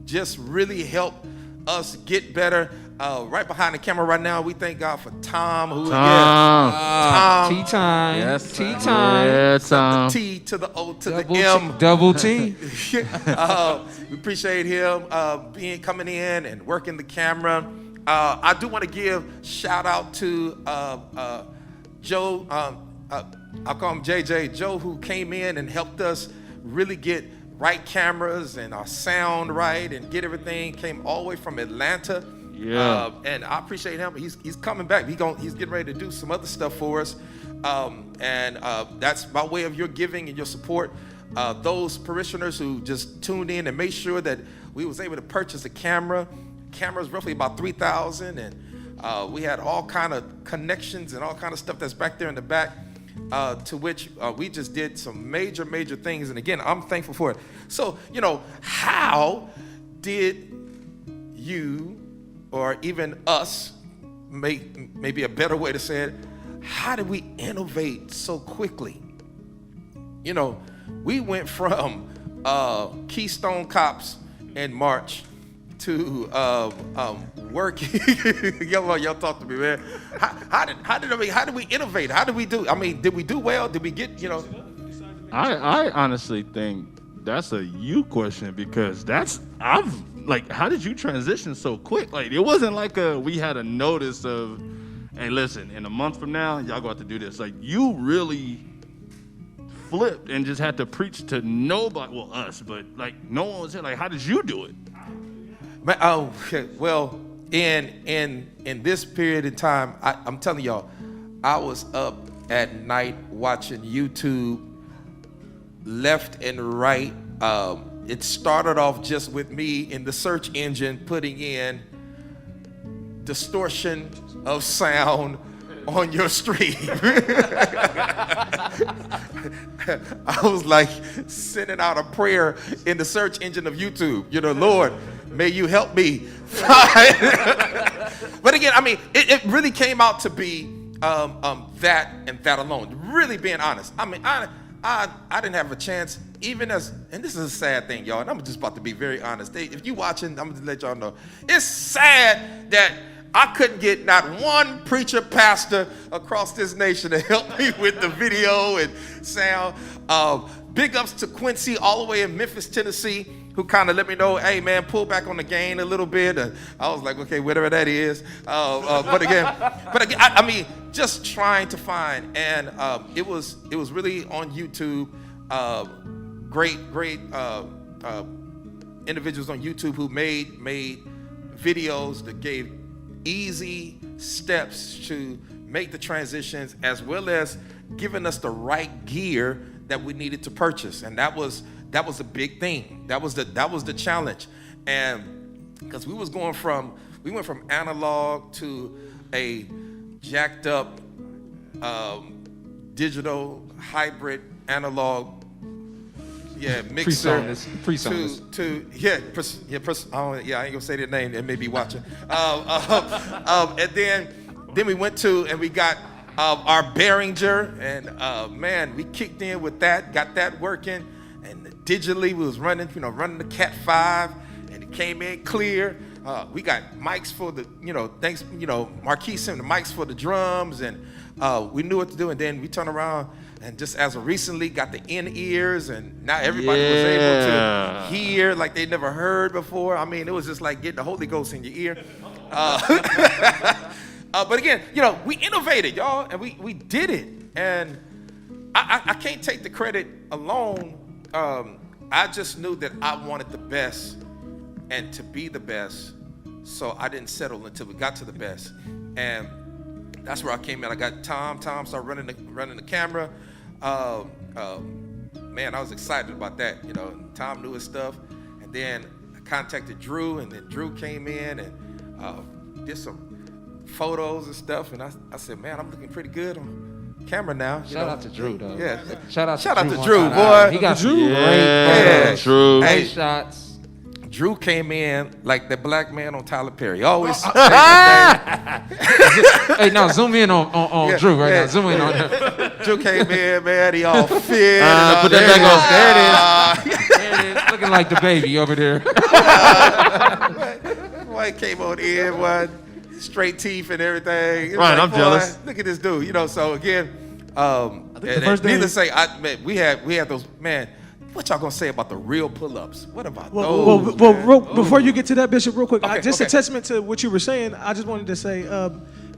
just really helped us get better. Right behind the camera right now, we thank God for Tom. Tom. Tea time. Yes, Tea time. Yes, The T to the O to Double the M. Double T. We appreciate him coming in and working the camera. I do want to give shout out to Joe. I'll call him JJ. Joe, who came in and helped us really get right cameras and our sound right and get everything. Came all the way from Atlanta. Yeah. And I appreciate him. He's coming back. He's getting ready to do some other stuff for us. And that's by way of your giving and your support. Those parishioners who just tuned in and made sure that we was able to purchase a camera. Camera's roughly about $3,000, and we had all kind of connections and all kind of stuff that's back there in the back. To which we just did some major things. And again, I'm thankful for it. So, how did you, or even us, maybe a better way to say it, how did we innovate so quickly? We went from Keystone Cops in March to working. Y'all talk to me, man. How did we innovate? How did we do? I mean, did we do well? Did we get, I honestly think that's a you question, because how did you transition so quick? Like, it wasn't like we had a notice of, hey, listen, in a month from now, y'all going to have to do this. Like, you really flipped and just had to preach to nobody, well, us, but like no one was here. Like, how did you do it? Okay. Well, in this period of time, I'm telling y'all, I was up at night watching YouTube left and right. It started off just with me in the search engine putting in distortion of sound on your stream. I was like sending out a prayer in the search engine of YouTube. Lord, may you help me. But again, I mean, it really came out to be that and that alone. Really being honest. I mean, I didn't have a chance, even and this is a sad thing, y'all, and I'm just about to be very honest. If you watching, I'm gonna let y'all know. It's sad that I couldn't get not one preacher, pastor across this nation to help me with the video and sound. Big ups to Quincy all the way in Memphis, Tennessee, who kind of let me know, hey man, pull back on the gain a little bit. I was like, okay, whatever that is. But again, I mean, just trying to find, and it was really on YouTube. Great individuals on YouTube who made videos that gave easy steps to make the transitions, as well as giving us the right gear that we needed to purchase. And that was a big thing. That was the challenge. And because we went from analog to a jacked up digital hybrid analog mixer I ain't gonna say their name, they may be watching. And then we went to, and we got our Behringer, and man, we kicked in with that, got that working, and digitally we was running the Cat 5, and it came in clear. We got mics for the, Marquis sent the mics for the drums, and we knew what to do. And then we turned around and just as of recently got the in-ears, and now everybody was able to hear like they never heard before. I mean, it was just like getting the Holy Ghost in your ear. But again, you know, we innovated, y'all, and we did it. And I can't take the credit alone. I just knew that I wanted the best and to be the best. So I didn't settle until we got to the best. And that's where I came in. I got Tom. Tom started running the camera. Man, I was excited about that. You know, Tom knew his stuff. And then I contacted Drew, and then Drew came in and did some photos and stuff. And I said, man, I'm looking pretty good on camera now. Shout out to Drew, though. Yeah. Shout out to one Drew, time. boy. He got some Yeah, great photos, Drew. great Hey. shots. Drew came in like the black man on Tyler Perry. Always. Hey, now zoom in on Yeah, Drew right yeah. now. Zoom in on him. Drew came in, man. He all fit. Put that back on. There it is. Looking like the baby over there. Boy, he came on in, boy, straight teeth and everything. It was Right, I'm boy, jealous. Look at this dude, you know. So again, the first day- needless to say, man, we had those, man. What y'all gonna say about the real pull-ups? What about Well, those? before you get to that, Bishop, real quick, Okay, just okay. a testament to what you were saying. I just wanted to say,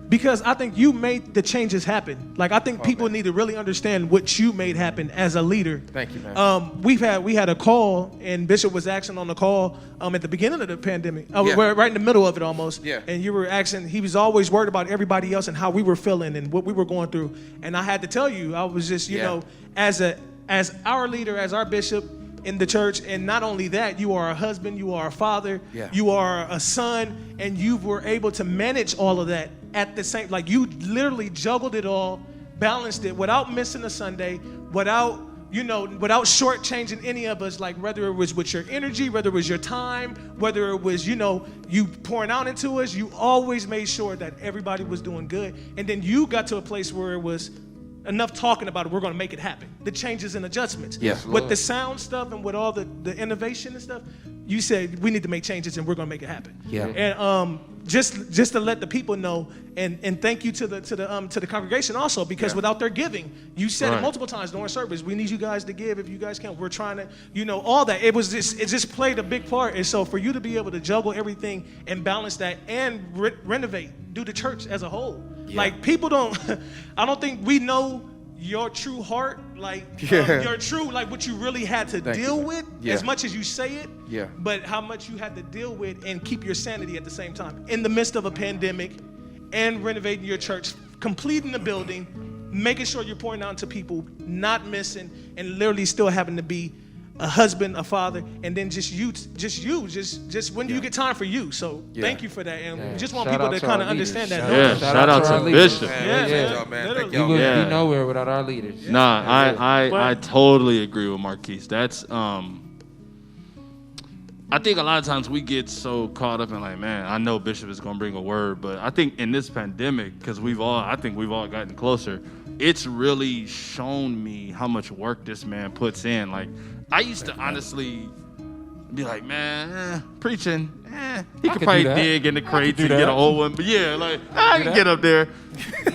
because I think you made the changes happen. Like I think people need to really understand what you made happen as a leader. Thank you, man. We had a call, and Bishop was asking on the call at the beginning of the pandemic. Yeah. We're right in the middle of it almost. Yeah. And you were asking. He was always worried about everybody else and how we were feeling and what we were going through. And I had to tell you, I was just, you Yeah. know, as our leader, as our bishop in the church, and not only that, you are a husband, you are a father, Yeah. you are a son, and you were able to manage all of that at the same, like you literally juggled it all, balanced it without missing a Sunday, without shortchanging any of us, like whether it was with your energy, whether it was your time, whether it was, you pouring out into us, you always made sure that everybody was doing good. And then you got to a place where it was enough talking about it, we're going to make it happen. The changes and adjustments. Yes, with the sound stuff and with all the innovation and stuff, you said we need to make changes and we're going to make it happen. Yeah. And just to let the people know, and thank you to the congregation also, because Yeah. without their giving, you said it Right. multiple times during service. We need you guys to give if you guys can. We're trying to, all that. It just played a big part. And so for you to be able to juggle everything and balance that and renovate, do the church as a whole. Yeah. Like people don't, I don't think we know your true heart, like your true, like what you really had to Thank deal you. with, Yeah. as much as you say it, Yeah. but how much you had to deal with and keep your sanity at the same time in the midst of a pandemic and renovating your church, completing the building, making sure you're pouring out to people, not missing, and literally still having to be a husband, a father, and then just when do you get time for you? So Yeah. thank you for that, and we just want Shout people out to to kind our of understand leaders. that. Yeah, Shout shout out out to our to leaders. Bishop. Man, Yeah, appreciate man. y'all, man. Literally. Thank We y'all. wouldn't Yeah. be nowhere without our leaders. Nah, I totally agree with Marquise. That's I think a lot of times we get so caught up in like, man, I know Bishop is gonna bring a word, but I think in this pandemic, because I think we've all gotten closer, it's really shown me how much work this man puts in. Like, I used to honestly be like, man, preaching, he could could probably do that. dig in the crates do and get that. an old one, but yeah, like, I can get up there.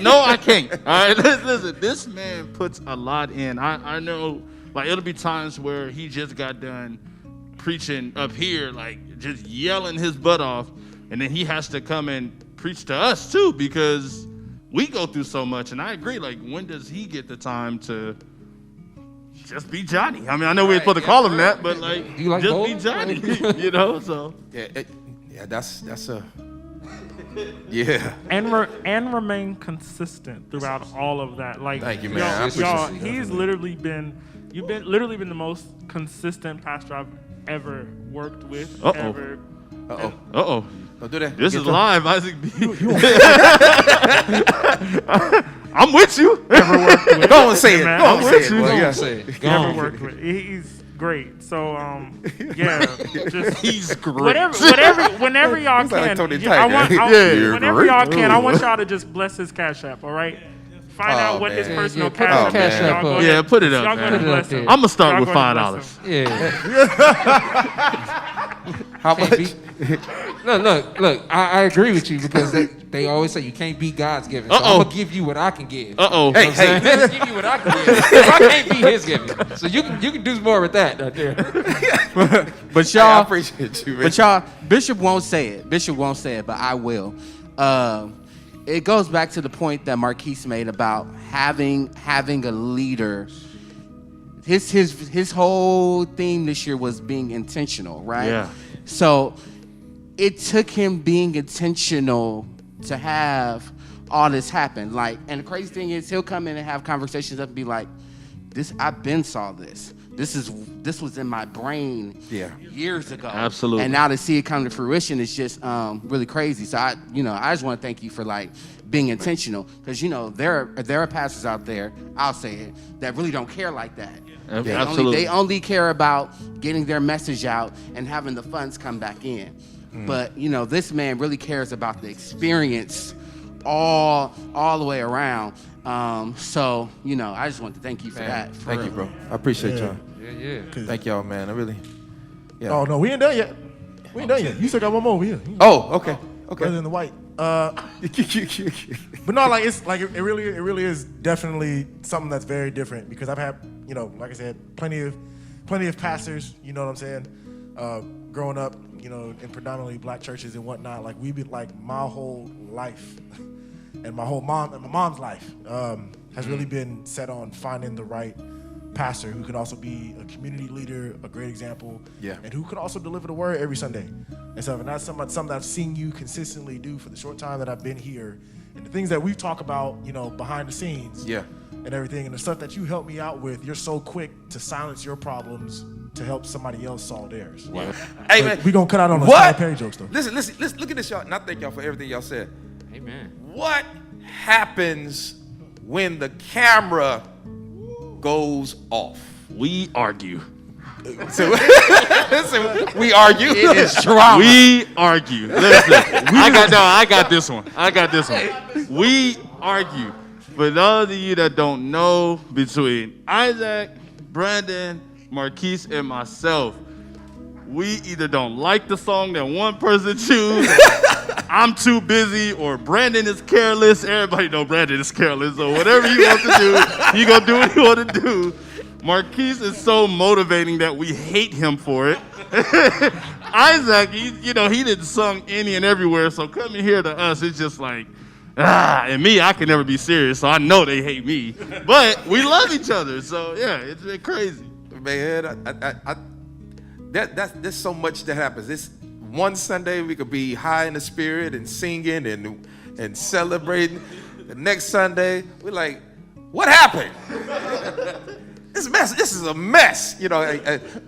No, I can't. All right, listen, this man puts a lot in. I know, like, it'll be times where he just got done preaching up here, like, just yelling his butt off, and then he has to come and preach to us, too, because we go through so much, and I agree, like, when does he get the time to just be Johnny? I mean, I know we're supposed to call him that, but, like, You like just bowling? be Johnny, so. Yeah, that's a yeah. And remain consistent throughout all of that. Like, Thank you, man. I appreciate y'all, you. he's literally been literally been the most consistent pastor I've ever worked with. Uh-oh. Ever. Uh-oh. Don't do that. This Get is to- live, Isaac B. I'm with you. Ever worked with. Go on, say it. man, Go on, I'm say with it. you. boy. Go Yeah. on, say it. Go Ever on. worked with. He's great. So yeah, just He's great. whenever y'all He's like can. Tony yeah, Tiger. Yeah, whenever y'all can, I want y'all to just bless his Cash App. All right. Find Oh, out what his man. personal Yeah, put Cash the App Cash is. App Y'all go up. ahead- Yeah, put it up, y'all man. gonna bless Put it up him. there. I'm gonna start Y'all with gonna bless $5. him. Yeah. How Can't much? beat- Look. I agree with you because they always say you can't beat God's giving. So Uh-oh. I'm gonna give you what I can give. Uh-oh. Hey, hey. Let's give you what I can give. 'Cause I can't beat his giving. So you can do more with that right there. But Hey, I y'all, appreciate you, man. but y'all, Bishop won't say it. Bishop won't say it, but I will. it goes back to the point that Marquise made about having a leader. His whole theme this year was being intentional, right? Yeah. So it took him being intentional to have all this happen. Like, and the crazy thing is, he'll come in and have conversations up and be like, I've been saw this. This was in my brain years ago. Absolutely. And now to see it come to fruition is just really crazy. So I just want to thank you for like being intentional, because there are pastors out there, I'll say it, that really don't care like that. Absolutely. They only care about getting their message out and having the funds come back in. But this man really cares about the experience all the way around. So I just want to thank you for that. For Thank you, bro. I appreciate y'all. Yeah. Thank y'all, man. I really. Yeah. Oh no, we ain't done yet. We ain't done yet. You still got one more over here. Oh, okay. Brother in the white. But no, like it's like it really is definitely something that's very different, because I've had, like I said, plenty of pastors, you know what I'm saying, growing up, in predominantly black churches and whatnot. Like we've been like my whole life and my mom's life has really been set on finding the right pastor who can also be a community leader, a great example, and who can also deliver the word every Sunday and stuff. And that's something I've seen you consistently do for the short time that I've been here, and the things that we've talked about, behind the scenes, and everything, and the stuff that you help me out with. You're so quick to silence your problems to help somebody else solve theirs. Hey, man. We gonna cut out on the What? Tyler Perry jokes though. Listen, look at this, y'all. And I thank y'all for everything y'all said. Amen. What happens when the camera goes off? We argue. So, we argue. It is trauma. We argue. Listen, I got this one. We argue. For those of you that don't know, between Isaac, Brandon, Marquise, and myself, we either don't like the song that one person chooses, I'm too busy, or Brandon is careless. Everybody know Brandon is careless, so whatever he wants to do, he gonna do what he want to do. Marquise is so motivating that we hate him for it. Isaac, he didn't sung any and everywhere, so coming here to us, it's just like, and me, I can never be serious, so I know they hate me. But we love each other, so yeah, it's been crazy. Man, there's so much that happens. This one Sunday we could be high in the spirit and singing and celebrating. The next Sunday we're like, what happened? This is a mess,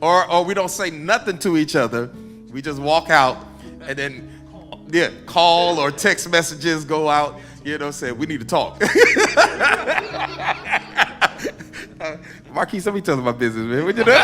or we don't say nothing to each other. We just walk out, and then call or text messages go out, say we need to talk. Marquise, let me tell you my business, man. What you doing?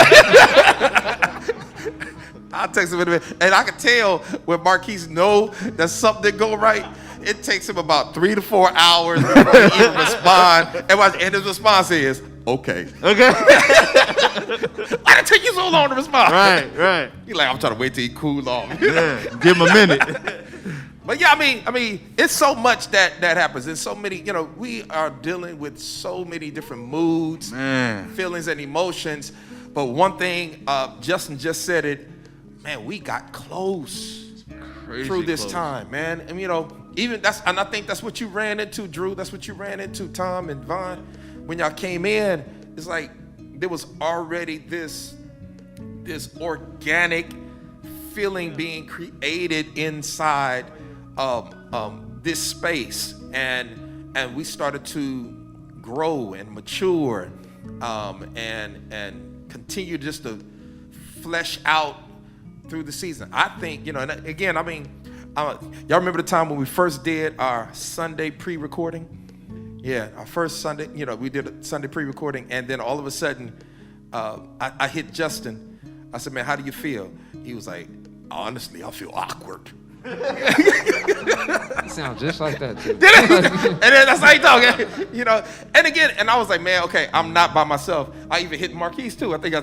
I'll text him in a minute. And I can tell when Marquise know that something go right, it takes him about 3 to 4 hours before he even respond. And his response is, okay. Okay. Why did it take you so long to respond? Right. He's like, I'm trying to wait till he cool off. Yeah, give him a minute. But yeah, I mean, it's so much that happens. There's so many, we are dealing with so many different moods, feelings, and emotions. But one thing, Justin just said it, man, we got close through this time, man. And and I think that's what you ran into, Drew. That's what you ran into, Tom and Vaughn. When y'all came in, it's like there was already this organic feeling being created inside this space, and we started to grow and mature, and continue just to flesh out through the season. I think, and again, y'all remember the time when we first did our Sunday pre-recording? Yeah, our first Sunday, we did a Sunday pre-recording, and then all of a sudden, I hit Justin. I said, man, how do you feel? He was like, honestly, I feel awkward. You sound just like that too. And then that's how he talk, And again, and I was like, man, okay, I'm not by myself. I even hit Marquise too. I think I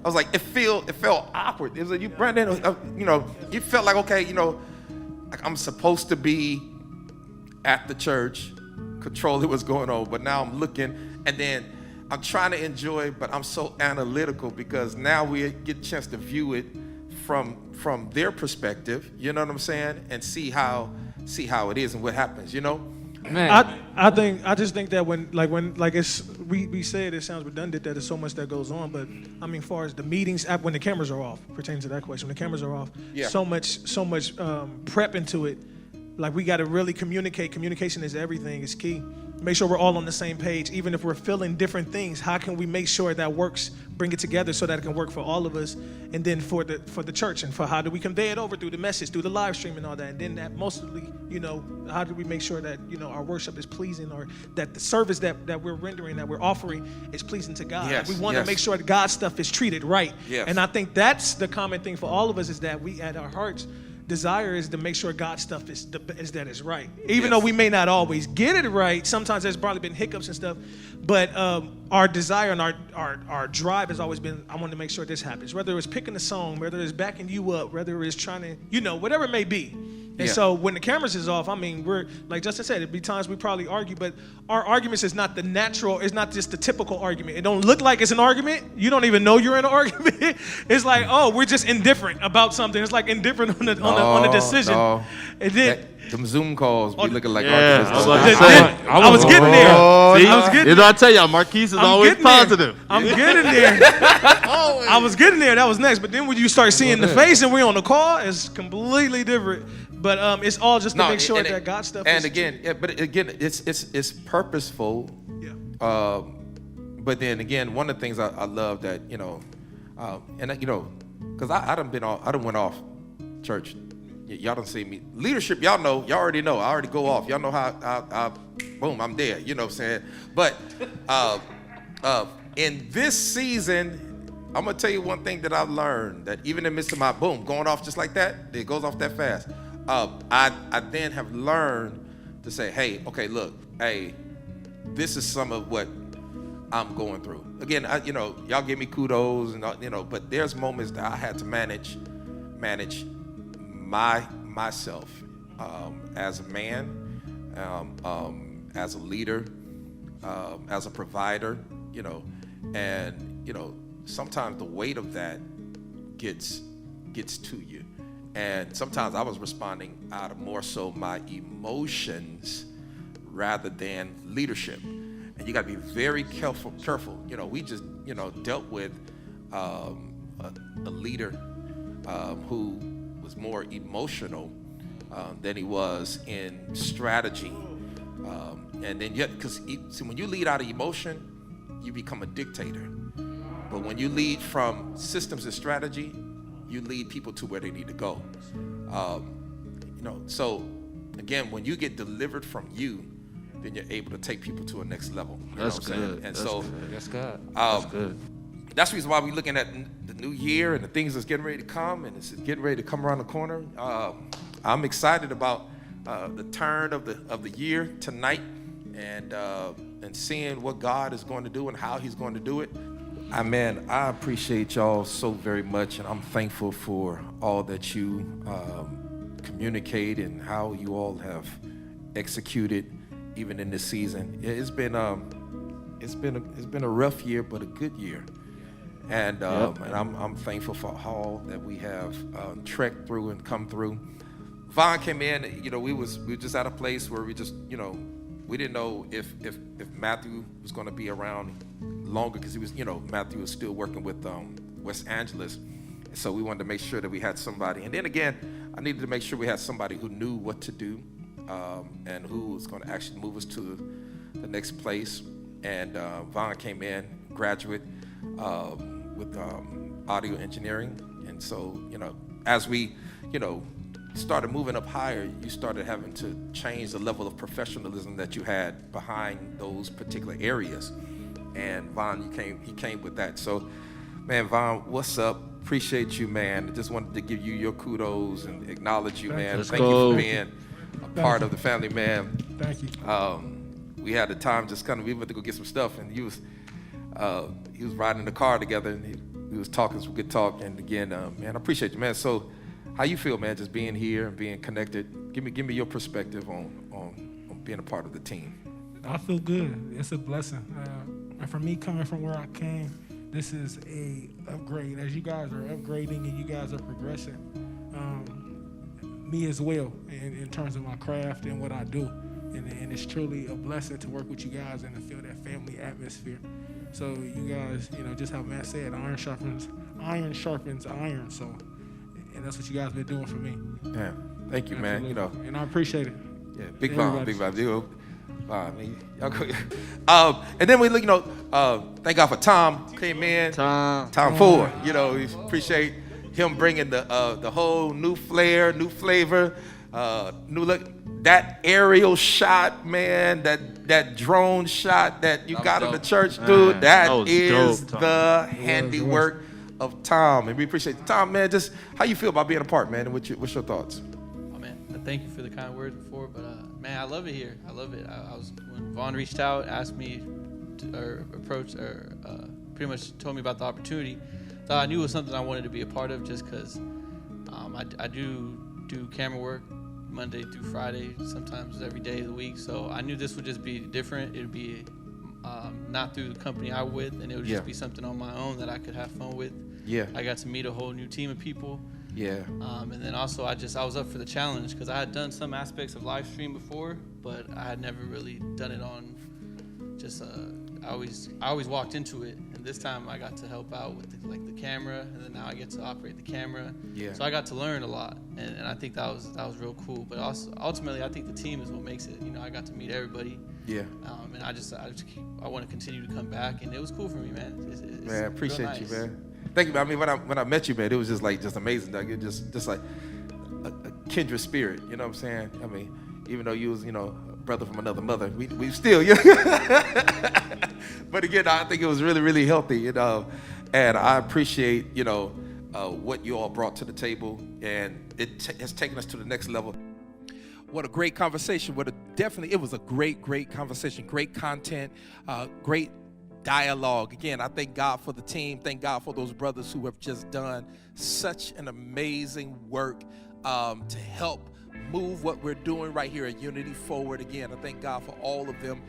was like, it felt awkward. It was like, you, Brandon, you felt like, okay, like I'm supposed to be at the church, controlling what's going on, but now I'm looking, and then I'm trying to enjoy, but I'm so analytical because now we get a chance to view it from their perspective, you know what I'm saying, and see how it is and what happens, Man, I just think that when it's we say it sounds redundant that there's so much that goes on, but I mean, far as the meetings when the cameras are off, pertaining to that question, when the cameras are off, Yeah. so much prep into it. Like we got to really communicate. Communication is everything. It's key. Make sure we're all on the same page, even if we're feeling different things. How can we make sure that works? Bring it together so that it can work for all of us, and then for the church, and for how do we convey it over through the message, through the live stream, and all that. And then that mostly, how do we make sure that our worship is pleasing, or that the service that we're rendering, that we're offering, is pleasing to God. Yes, We want to yes. make sure that God's stuff is treated right. Yes. And I think that's the common thing for all of us, is that we at our hearts desire is to make sure God's stuff is right. Even Yes. though we may not always get it right, sometimes there's probably been hiccups and stuff, but our desire and our drive has always been, I want to make sure this happens. Whether it's picking a song, whether it's backing you up, whether it's trying to, whatever it may be. And Yeah. so when the cameras is off, I mean, we're, like Justin said, it'd be times we probably argue, but our arguments is not the natural, it's not just the typical argument. It don't look like it's an argument. You don't even know you're in an argument. It's like, oh, we're just indifferent about something. It's like indifferent on the decision. No. And then Them Zoom calls be looking like Yeah, arguments. I was about to then- say. then I was getting there. See, I was getting you know, I tell y'all, Marquise is always getting there. positive. I'm getting there. I was getting there. That was next. But then when you start seeing the face and we're on the call, it's completely different. But it's all just to make sure that God's stuff and is again, but again, it's purposeful. Yeah. But then again, one of the things I love that because I done went off church. Y'all don't see me leadership. Y'all already know. I already go off. Y'all know how boom, I'm there. You know what I'm saying? But in this season, I'm gonna tell you one thing that I've learned, that even in the midst of my boom going off just like that, it goes off that fast. I then have learned to say, hey, okay, look, hey, this is some of what I'm going through. Again, y'all give me kudos and but there's moments that I had to manage myself as a man, as a leader, as a provider, and sometimes the weight of that gets to you. And sometimes I was responding out of more so my emotions rather than leadership. And you got to be very careful. We just, dealt with a leader who was more emotional than he was in strategy. And then because when you lead out of emotion, you become a dictator. But when you lead from systems and strategy, you lead people to where they need to go. So again, when you get delivered from you, then you're able to take people to a next level. That's good. And That's so good. that's God. That's good. that's the reason why we're looking at the new year and the things that's getting ready to come, and it's getting ready to come around the corner. I'm excited about the turn of the year tonight, and seeing what God is going to do and how He's going to do it. Man, I appreciate y'all so very much, and I'm thankful for all that you communicate and how you all have executed, even in this season. It's been a rough year, but a good year, and I'm thankful for all that we have trekked through and come through. Vaughn came in, we were just at a place where we just, we didn't know if Matthew was going to be around longer, because he was, Matthew was still working with West Angeles. And so we wanted to make sure that we had somebody. And then again, I needed to make sure we had somebody who knew what to do, and who was going to actually move us to the next place. And Vaughn came in, graduate with audio engineering. And so, as we, started moving up higher, you started having to change the level of professionalism that you had behind those particular areas. And Vaughn, he came with that. So, man, Vaughn, what's up? Appreciate you, man. Just wanted to give you your kudos and acknowledge you, man. Thank you for being a part of the family, man. Thank you. We had the time just we went to go get some stuff, and he was riding in the car together, and we was talking some good talk. And again, man, I appreciate you, man. So, how you feel, man, just being here and being connected? Give me your perspective on being a part of the team. I feel good. It's a blessing. And for me, coming from where I came, this is a upgrade. As you guys are upgrading and you guys are progressing, me as well in terms of my craft and what I do. and it's truly a blessing to work with you guys and to feel that family atmosphere. So you guys, just how Matt said, iron sharpens iron. So, and that's what you guys been doing for me. Yeah. Thank you, man. Absolutely. And I appreciate it. Yeah, big Everybody. vibe, dude. Y'all go. And then we look, thank God for Tom came in. Tom Ford. We appreciate him bringing the whole new flair, new flavor, new look. That aerial shot, man, that drone shot that you got in the church, dude, that is dope, Tom. the handiwork of Tom. And we appreciate it. Tom, man, just how you feel about being a part, man, and what's your thoughts? Oh man, thank you for the kind words before, but man, I love it here. I love it. I was when Vaughn reached out, asked me pretty much told me about the opportunity. Thought I knew it was something I wanted to be a part of, just because I do camera work Monday through Friday, sometimes every day of the week. So I knew this would just be different. It would be not through the company I'm with, and it would just be something on my own that I could have fun with. Yeah. I got to meet a whole new team of people. Yeah. And then also I was up for the challenge because I had done some aspects of live stream before, but I had never really done it on just I always walked into it, and this time I got to help out with the camera, and then now I get to operate the camera. Yeah. So I got to learn a lot, and I think that was real cool. But also ultimately I think the team is what makes it. I got to meet everybody. Yeah. And I want to continue to come back, and it was cool for me, man. It's Man, I appreciate real you, nice. man. Thank you. I mean, when I met you, man, it was just amazing. Like, it just like a kindred spirit. You know what I'm saying? I mean, even though you was, a brother from another mother, we still, But again, I think it was really, really healthy, and I appreciate, what you all brought to the table, and it has taken us to the next level. What a great conversation. It was a great conversation, great content, great dialogue. Again, I thank God for the team. Thank God for those brothers who have just done such an amazing work to help move what we're doing right here at Unity forward. Again, I thank God for all of them.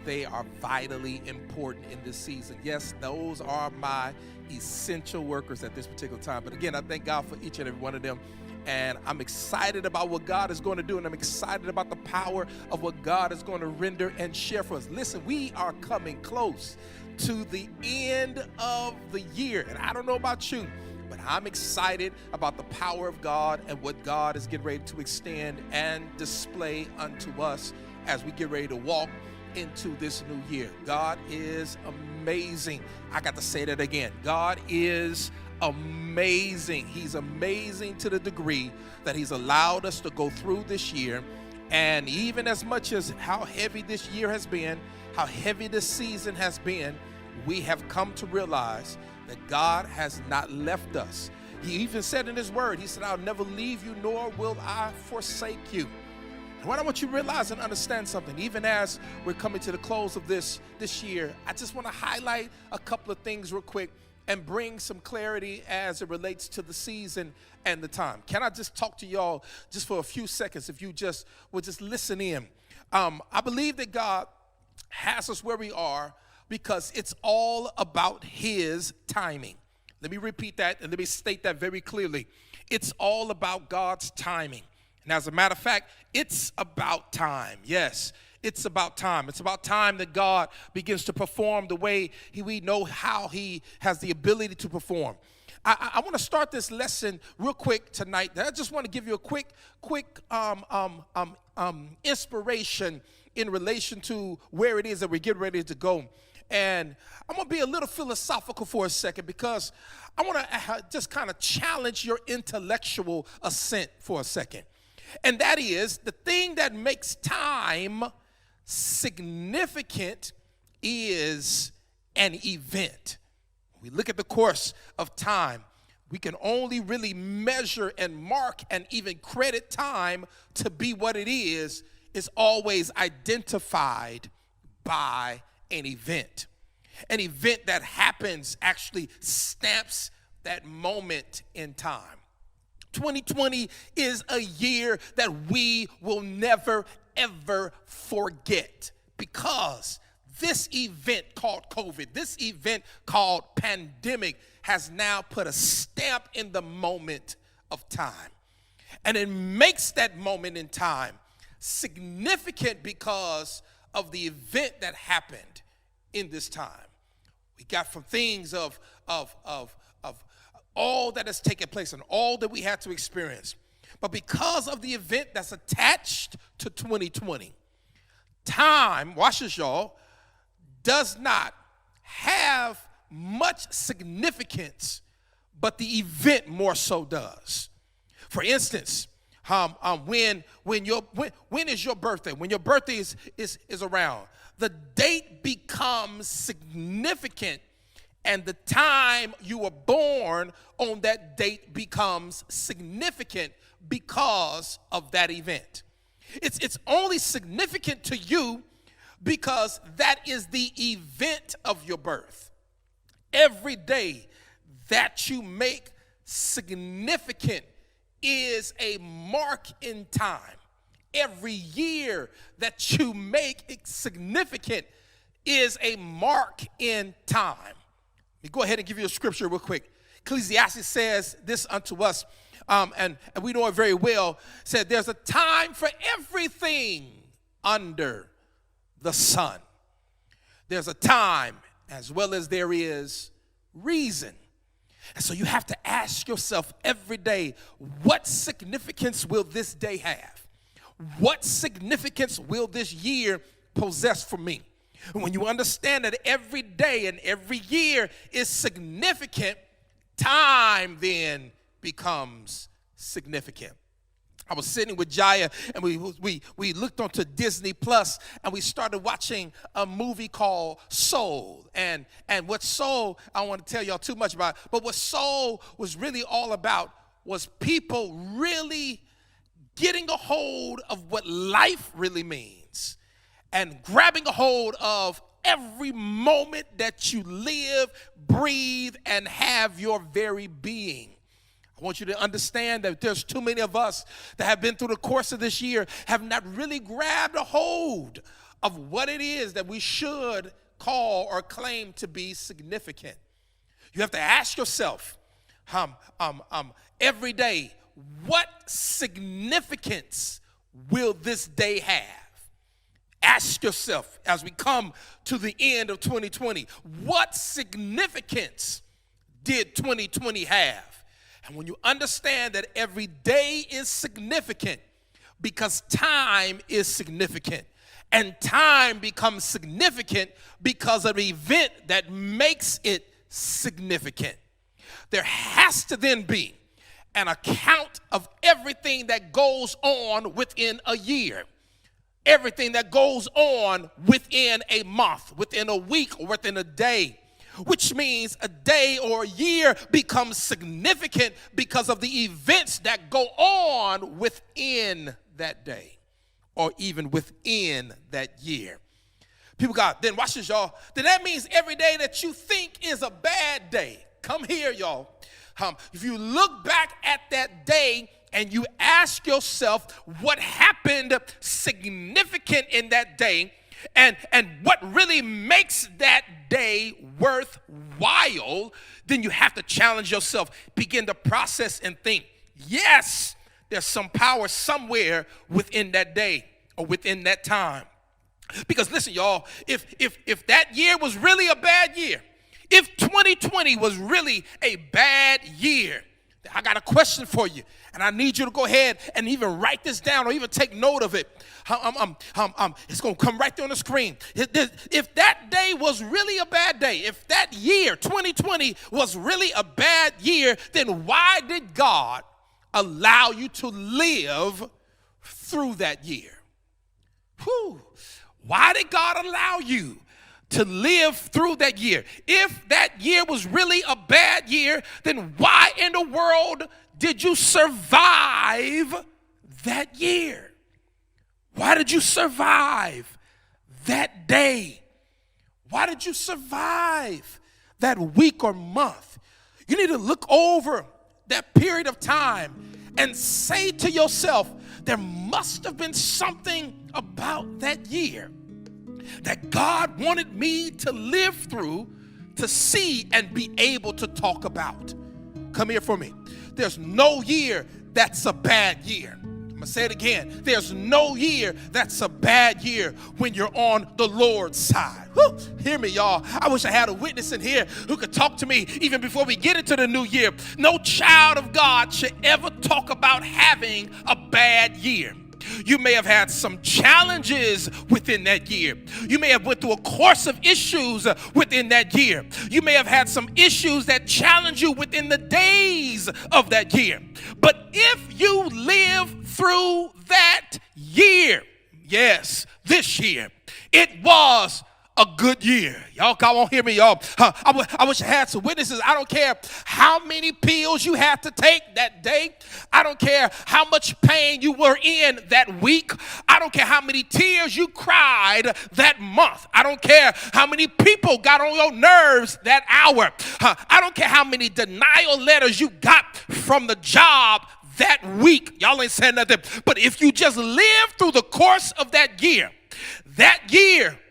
They are vitally important in this season. Yes, those are my essential workers at this particular time. But again, I thank God for each and every one of them. And I'm excited about what God is going to do, and I'm excited about the power of what God is going to render and share for us. Listen, we are coming close to the end of the year, and I don't know about you, but I'm excited about the power of God and what God is getting ready to extend and display unto us as we get ready to walk into this new year. God is amazing. I got to say that again. God is amazing. He's amazing to the degree that he's allowed us to go through this year. And even as much as how heavy this year has been, how heavy this season has been, we have come to realize that God has not left us. He even said in his word, he said, I'll never leave you, nor will I forsake you. And what I want you to realize and understand something, even as we're coming to the close of this year, I just want to highlight a couple of things real quick and bring some clarity as it relates to the season and the time. Can I just talk to y'all just for a few seconds, if you just will just listen in? I believe that God has us where we are because it's all about his timing. Let me repeat that and let me state that very clearly. It's all about God's timing. And as a matter of fact, it's about time. Yes, it's about time. It's about time that God begins to perform the way we know how he has the ability to perform. I want to start this lesson real quick tonight. I just want to give you a quick inspiration in relation to where it is that we're getting ready to go. And I'm going to be a little philosophical for a second because I want to just kind of challenge your intellectual assent for a second. And that is the thing that makes time significant is an event. We look at the course of time. We can only really measure and mark and even credit time to be what it is always identified by an event. An event that happens actually stamps that moment in time. 2020 is a year that we will never, ever forget because this event called COVID, this event called pandemic has now put a stamp in the moment of time. And it makes that moment in time significant because of the event that happened in this time. We got from things of all that has taken place and all that we had to experience. But because of the event that's attached to 2020, time, watch this, y'all, does not have much significance, but the event more so does. For instance, when is your birthday? When your birthday is around, the date becomes significant, and the time you were born on that date becomes significant because of that event. It's only significant to you because that is the event of your birth. Every day that you make significant is a mark in time. Every year that you make it significant is a mark in time. Let me go ahead and give you a scripture real quick. Ecclesiastes says this unto us, and we know it very well, said there's a time for everything under the sun. There's a time as well as there is reason. And so you have to ask yourself every day, what significance will this day have? What significance will this year possess for me? And when you understand that every day and every year is significant, time then becomes significant. I was sitting with Jaya, and we looked onto Disney Plus, and we started watching a movie called Soul. And what Soul, I don't want to tell y'all too much about, but what Soul was really all about was people really getting a hold of what life really means and grabbing a hold of every moment that you live, breathe, and have your very being. I want you to understand that there's too many of us that have been through the course of this year have not really grabbed a hold of what it is that we should call or claim to be significant. You have to ask yourself every day, what significance will this day have? Ask yourself as we come to the end of 2020, what significance did 2020 have? And when you understand that every day is significant because time is significant, and time becomes significant because of the event that makes it significant, there has to then be an account of everything that goes on within a year, everything that goes on within a month, within a week, or within a day. Which means a day or a year becomes significant because of the events that go on within that day or even within that year. People got, then watch this, y'all. Then that means every day that you think is a bad day. Come here, y'all. If you look back at that day and you ask yourself what happened significant in that day, and what really makes that day worthwhile, then you have to challenge yourself, begin to process and think, yes, there's some power somewhere within that day or within that time. Because listen, y'all, if that year was really a bad year, if 2020 was really a bad year, I got a question for you, and I need you to go ahead and even write this down or even take note of it. It's going to come right there on the screen. If that day was really a bad day, if that year, 2020, was really a bad year, then why did God allow you to live through that year? Whew. Why did God allow you to live through that year? If that year was really a bad year, then why in the world did you survive that year? Why did you survive that day? Why did you survive that week or month? You need to look over that period of time and say to yourself, there must have been something about that year that God wanted me to live through, to see and be able to talk about. Come here for me. There's no year that's a bad year. I'm gonna say it again. There's no year that's a bad year when you're on the Lord's side. Whew. Hear me, y'all. I wish I had a witness in here who could talk to me even before we get into the new year. No child of God should ever talk about having a bad year. You may have had some challenges within that year. You may have went through a course of issues within that year. You may have had some issues that challenge you within the days of that year. But if you live through that year, yes, this year, it was a good year. Y'all, God won't hear me, y'all. I wish I had some witnesses. I don't care how many pills you had to take that day. I don't care how much pain you were in that week. I don't care how many tears you cried that month. I don't care how many people got on your nerves that hour. I don't care how many denial letters you got from the job that week. Y'all ain't saying nothing. But if you just live through the course of that year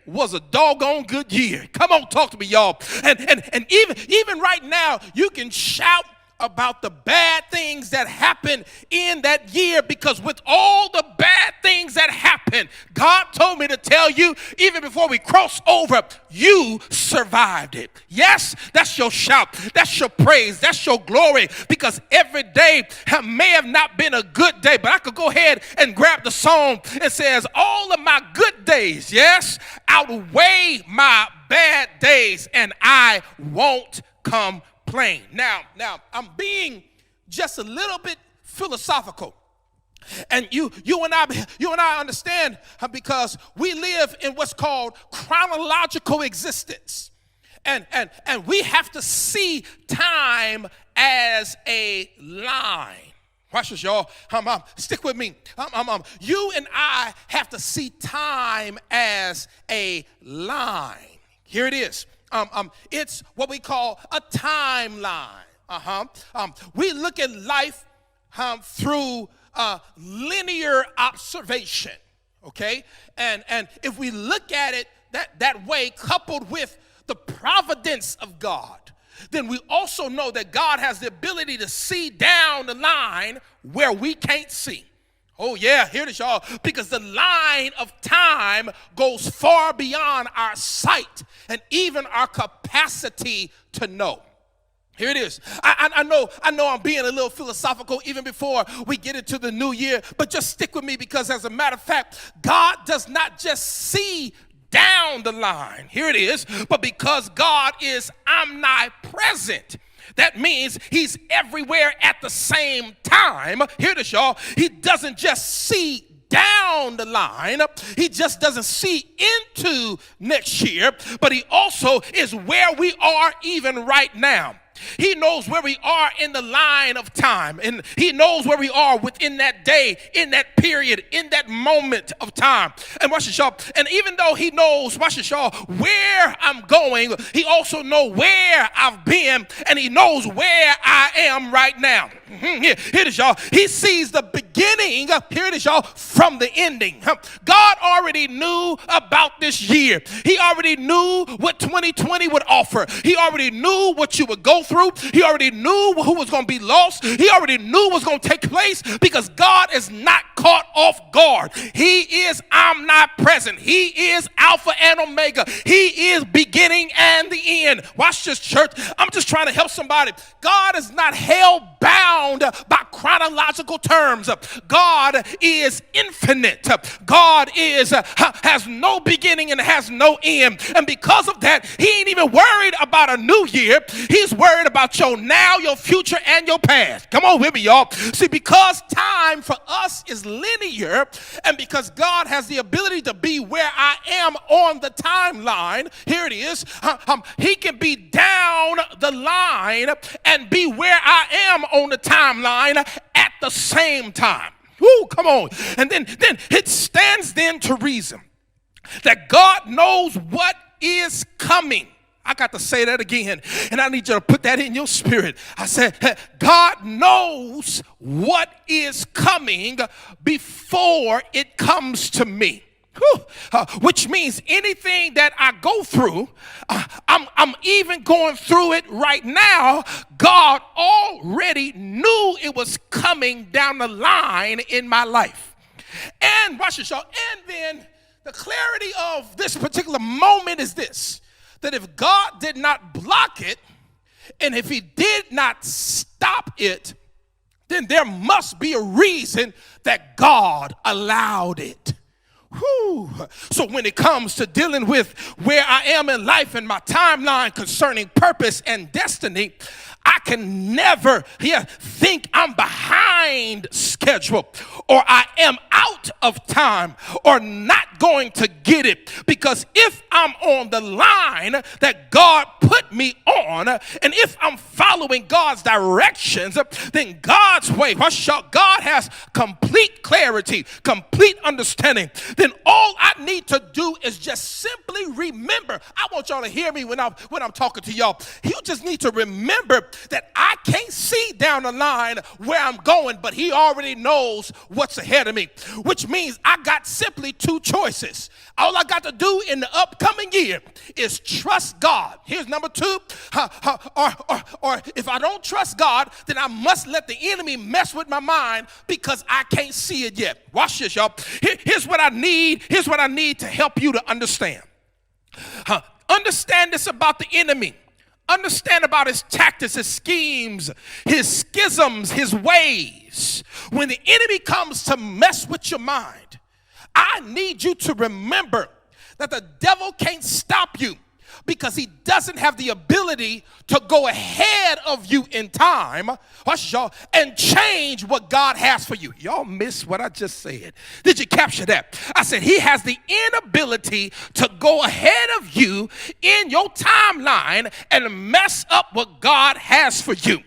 was a doggone good year. Come on, talk to me, y'all. And even right now, you can shout about the bad things that happened in that year, because with all the bad things that happened, God told me to tell you, even before we cross over, you survived it. Yes, that's your shout. That's your praise. That's your glory, because every day may have not been a good day, but I could go ahead and grab the song and says, all of my good days, yes, outweigh my bad days, and I won't complain. Now, I'm being just a little bit philosophical. And you and I understand, because we live in what's called chronological existence. And we have to see time as a line. Watch this, y'all. Stick with me. You and I have to see time as a line. Here it is. It's what we call a timeline. We look at life through linear observation, okay? And if we look at it that way, coupled with the providence of God, then we also know that God has the ability to see down the line where we can't see. Oh yeah, hear this, y'all, because the line of time goes far beyond our sight and even our capacity to know. Here it is. I know I'm being a little philosophical even before we get into the new year, but just stick with me, because as a matter of fact, God does not just see down the line. Here it is. But because God is omnipresent, that means he's everywhere at the same time. Hear this, y'all. He doesn't just see down the line. He just doesn't see into next year, but he also is where we are even right now. He knows where we are in the line of time, and he knows where we are within that day, in that period, in that moment of time. And watch this, y'all. And even though he knows, watch this, y'all, where I'm going, he also knows where I've been, and he knows where I am right now. Here it is, y'all. He sees the beginning, here it is, y'all, from the ending. God already knew about this year. He already knew what 2020 would offer. He already knew what you would go through. He already knew who was going to be lost. He already knew what was going to take place, because God is not caught off guard. He is omnipresent. He is Alpha and Omega. He is beginning and the end. Watch this, church. I'm just trying to help somebody. God is not held bound by chronological terms. God is infinite. God has no beginning and has no end. And because of that, he ain't even worried about a new year. He's worried about your now, your future, and your past. Come on with me, y'all. See, because time for us is linear, and because God has the ability to be where I am on the timeline, here it is, he can be down the line and be where I am on the timeline at the same time. Woo, come on. And then it stands then to reason that God knows what is coming. I got to say that again, and I need you to put that in your spirit. I said, God knows what is coming before it comes to me. Which means anything that I go through, I'm even going through it right now. God already knew it was coming down the line in my life. And watch this, y'all. And then the clarity of this particular moment is this, that if God did not block it, and if he did not stop it, then there must be a reason that God allowed it. Whew. So when it comes to dealing with where I am in life and my timeline concerning purpose and destiny, I can never think I'm behind schedule or I am out of time or not going to get it. Because if I'm on the line that God put me on, and if I'm following God's directions, then God's way, God has complete clarity, complete understanding. Then all I need to do is just simply remember. I want y'all to hear me when I'm talking to y'all. You just need to remember that I can't see down the line where I'm going, but he already knows what's ahead of me, which means I got simply two choices. All I got to do in the upcoming year is trust God. Here's number two. Or if I don't trust God, then I must let the enemy mess with my mind because I can't see it yet. Watch this, y'all. Here's what I need. Here's what I need to help you to understand. Understand this about the enemy. Understand about his tactics, his schemes, his schisms, his ways. When the enemy comes to mess with your mind, I need you to remember that the devil can't stop you because he doesn't have the ability to go ahead of you in time, watch y'all, and change what God has for you. Y'all missed what I just said. Did you capture that? I said he has the inability to go ahead of you in your timeline and mess up what God has for you.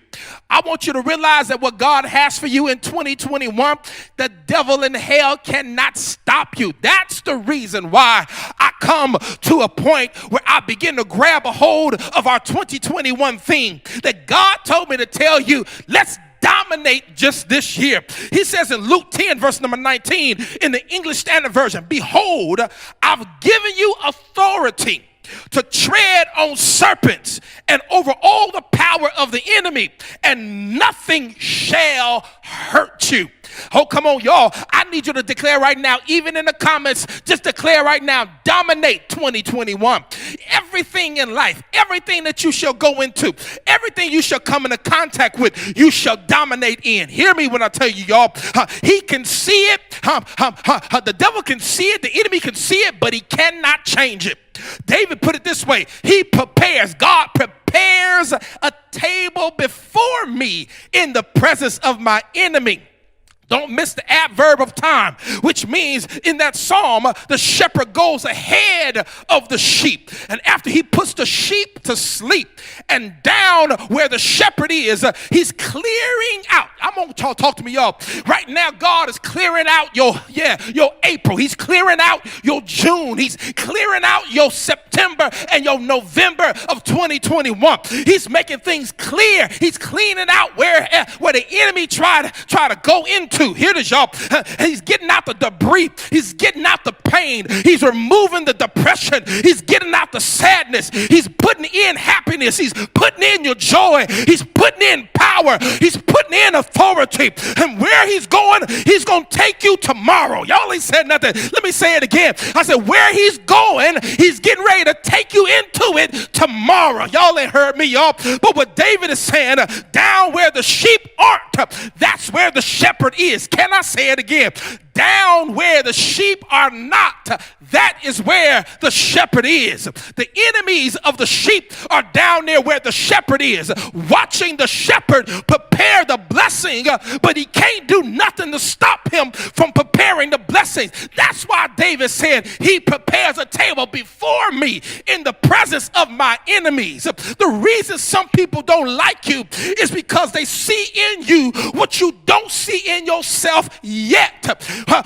I want you to realize that what God has for you in 2021, the devil in hell cannot stop you. That's the reason why I come to a point where I begin to grab a hold of our 2021 theme that God told me to tell you. Let's dominate just this year. He says in Luke 10 verse number 19 in the English Standard Version, behold, I've given you authority to tread on serpents and over all the power of the enemy, and nothing shall hurt you. Oh, come on, y'all. I need you to declare right now, even in the comments, just declare right now, dominate 2021. Everything in life, everything that you shall go into, everything you shall come into contact with, you shall dominate in. Hear me when I tell you, y'all. He can see it. The devil can see it. The enemy can see it, but he cannot change it. David put it this way. God prepares a table before me in the presence of my enemy. Don't miss the adverb of time, which means in that psalm, the shepherd goes ahead of the sheep. And after he puts the sheep to sleep and down where the shepherd is, he's clearing out. I'm going to talk to me, y'all. Right now, God is clearing out your April. He's clearing out your June. He's clearing out your September and your November of 2021. He's making things clear. He's cleaning out where the enemy try to go into. Here it is, y'all. He's getting out the debris. He's getting out the pain. He's removing the depression. He's getting out the sadness. He's putting in happiness. He's putting in your joy. He's putting in power. He's putting in authority. And where he's going to take you tomorrow. Y'all ain't said nothing. Let me say it again. I said, where he's going, he's getting ready to take you into it tomorrow. Y'all ain't heard me, y'all. But what David is saying, down where the sheep aren't, that's where the shepherd is. Can I say it again? Down where the sheep are not, that is where the shepherd is. The enemies of the sheep are down there where the shepherd is, watching the shepherd prepare the blessing, but he can't do nothing to stop him from preparing the blessings. That's why David said he prepares a table before me in the presence of my enemies. The reason some people don't like you is because they see in you what you don't see in yourself yet.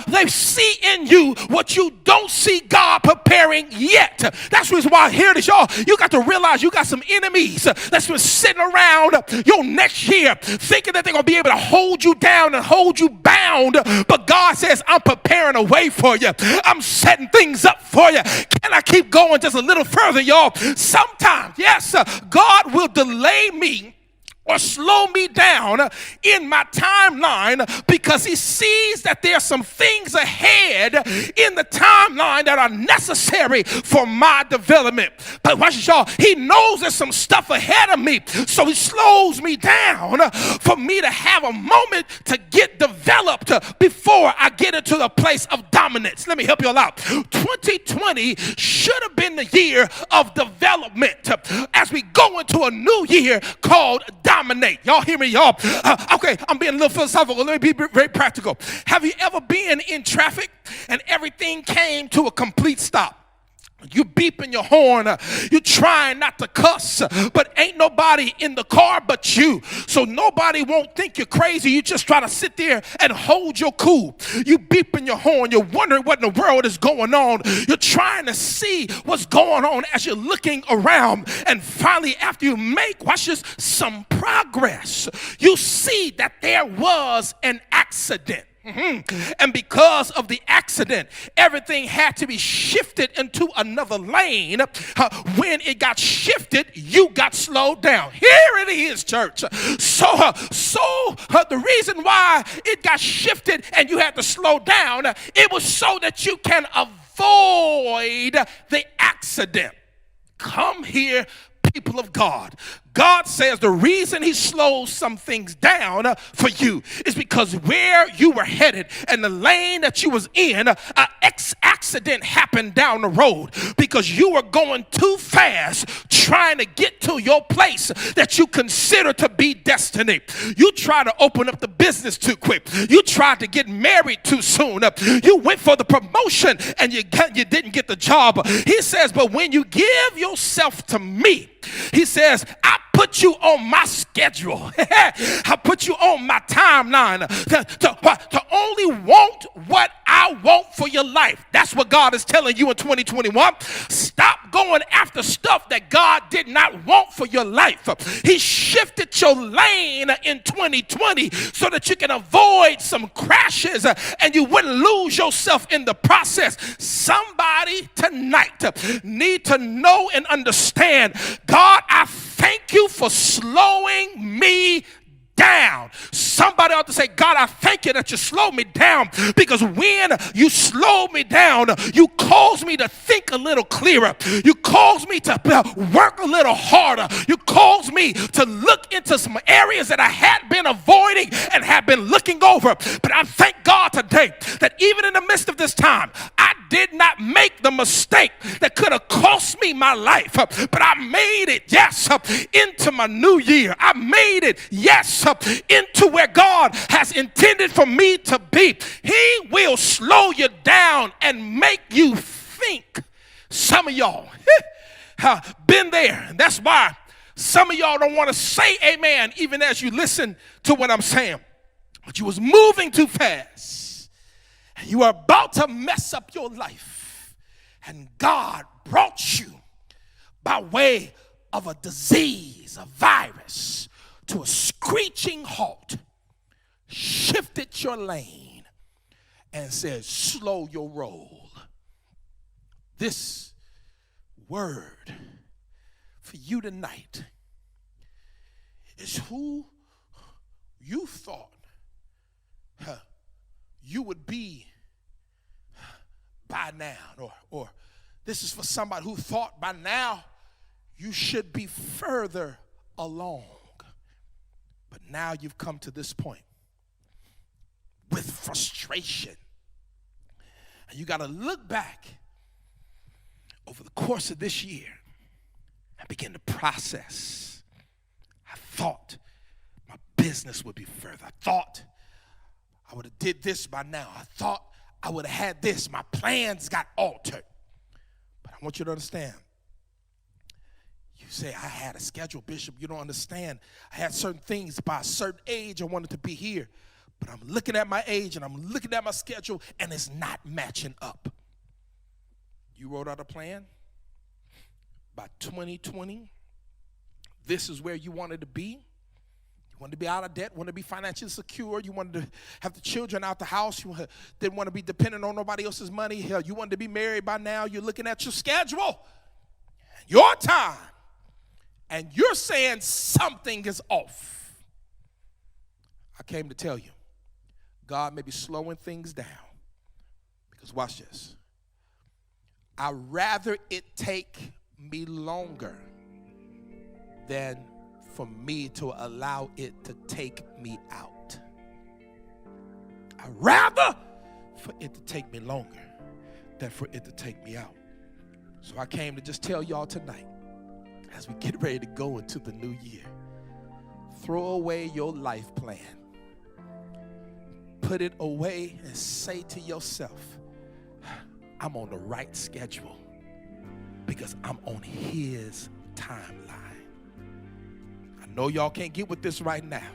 They see in you what you don't see God preparing yet. That's the reason why I hear this, y'all. You got to realize you got some enemies that's been sitting around your next year thinking that they're going to be able to hold you down and hold you bound. But God says, I'm preparing a way for you. I'm setting things up for you. Can I keep going just a little further, y'all? Sometimes, yes, God will delay me or slow me down in my timeline because he sees that there's some things ahead in the timeline that are necessary for my development. But watch this, y'all. He knows there's some stuff ahead of me, so he slows me down for me to have a moment to get developed before I get into the place of dominance. Let me help you all out. 2020 should have been the year of development as we go into a new year called dominate. Y'all hear me, y'all? Okay, I'm being a little philosophical. Let me be very practical. Have you ever been in traffic and everything came to a complete stop? You beeping your horn, you trying not to cuss, but ain't nobody in the car but you. So nobody won't think you're crazy. You just try to sit there and hold your cool. You beeping your horn, you're wondering what in the world is going on. You're trying to see what's going on as you're looking around. And finally, after you make, watch this, some progress, you see that there was an accident. And because of the accident, everything had to be shifted into another lane. When it got shifted, you got slowed down. Here it is, church. So the reason why it got shifted and you had to slow down, it was so that you can avoid the accident. Come here, people of God. God says the reason he slows some things down for you is because where you were headed and the lane that you was in, an accident happened down the road because you were going too fast trying to get to your place that you consider to be destiny. You tried to open up the business too quick. You tried to get married too soon. You went for the promotion and you didn't get the job. He says, but when you give yourself to me, he says, I put you on my schedule. I put you on my timeline to only want what I want for your life. That's what God is telling you in 2021. Stop going after stuff that God did not want for your life. He shifted your lane in 2020 so that you can avoid some crashes and you wouldn't lose yourself in the process. Somebody tonight need to know and understand, God, I thank you for slowing me down. Somebody ought to say, God, I thank you that you slowed me down, because when you slowed me down, you caused me to think a little clearer. You caused me to work a little harder. You caused me to look into some areas that I had been avoiding and had been looking over. But I thank God today that even in the midst of this time, I did not make the mistake that could have cost me my life, but I made it, yes, into my new year. I made it, yes, into where God has intended for me to be. He will slow you down and make you think. Some of y'all have been there, and that's why some of y'all don't want to say amen even as you listen to what I'm saying. But you was moving too fast, and you are about to mess up your life, and God brought you by way of a disease, a virus, to a screeching halt, shifted your lane, and said, slow your roll. This word for you tonight is who you thought you would be by now, or this is for somebody who thought by now you should be further along. But now you've come to this point with frustration. And you got to look back over the course of this year and begin to process. I thought my business would be further. I thought I would have did this by now. I thought I would have had this. My plans got altered. But I want you to understand. You say, I had a schedule, Bishop. You don't understand. I had certain things by a certain age I wanted to be here. but I'm looking at my age and I'm looking at my schedule and it's not matching up. You wrote out a plan. By 2020, this is where you wanted to be. You wanted to be out of debt, wanted to be financially secure. You wanted to have the children out the house. You didn't want to be dependent on nobody else's money. Hell, you wanted to be married by now. You're looking at your schedule, your time, and you're saying something is off. I came to tell you, God may be slowing things down. Because watch this. I'd rather it take me longer than for me to allow it to take me out. I'd rather for it to take me longer than for it to take me out. So I came to just tell y'all tonight, as we get ready to go into the new year, throw away your life plan. Put it away and say to yourself, I'm on the right schedule because I'm on his timeline. I know y'all can't get with this right now.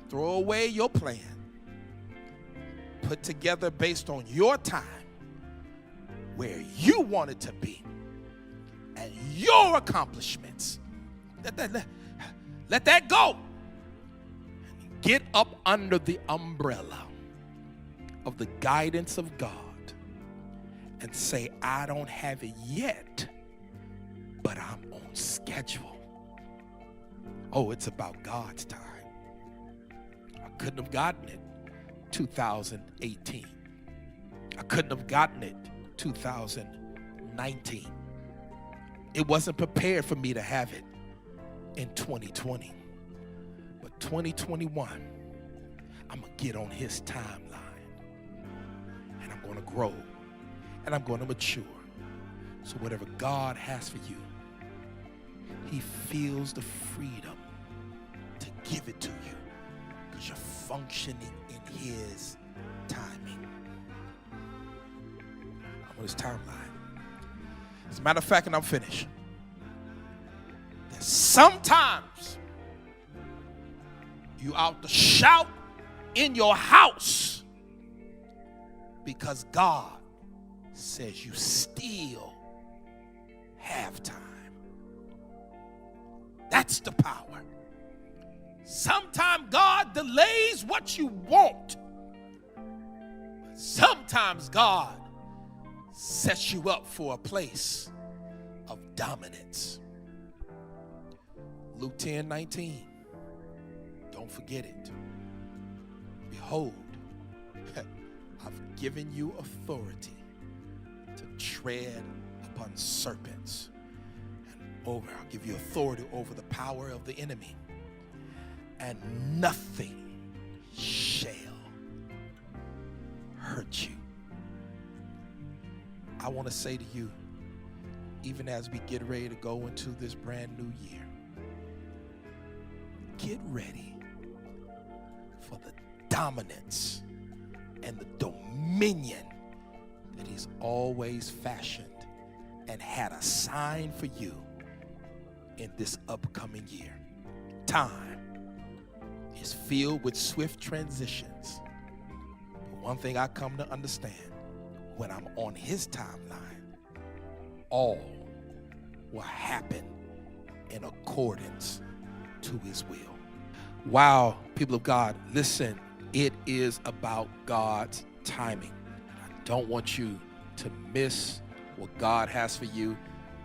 Throw away your plan. Put together based on your time where you want it to be and your accomplishments. Let that go. Get up under the umbrella of the guidance of God and say, I don't have it yet, but I'm on schedule. Oh, it's about God's time. I couldn't have gotten it 2018. I couldn't have gotten it 2019. It wasn't prepared for me to have it in 2020. But 2021, I'm going to get on his timeline. And I'm going to grow. And I'm going to mature. So whatever God has for you, he feels the freedom to give it to you because you're functioning in his timing. I'm on his timeline. As a matter of fact, and I'm finished, that sometimes you out to shout in your house because God says you still have time. That's the power. Sometimes God delays what you want. But sometimes God sets you up for a place of dominance. Luke 10:19. Don't forget it. Behold, I've given you authority to tread upon serpents and over. I'll give you authority over the power of the enemy, and nothing shall hurt you. I want to say to you, even as we get ready to go into this brand new year, get ready for the dominance and the dominion that he's always fashioned and had assigned for you in this upcoming year. Time is filled with swift transitions. But one thing I come to understand, when I'm on his timeline, all will happen in accordance to his will. Wow, people of God, listen, it is about God's timing. I don't want you to miss what God has for you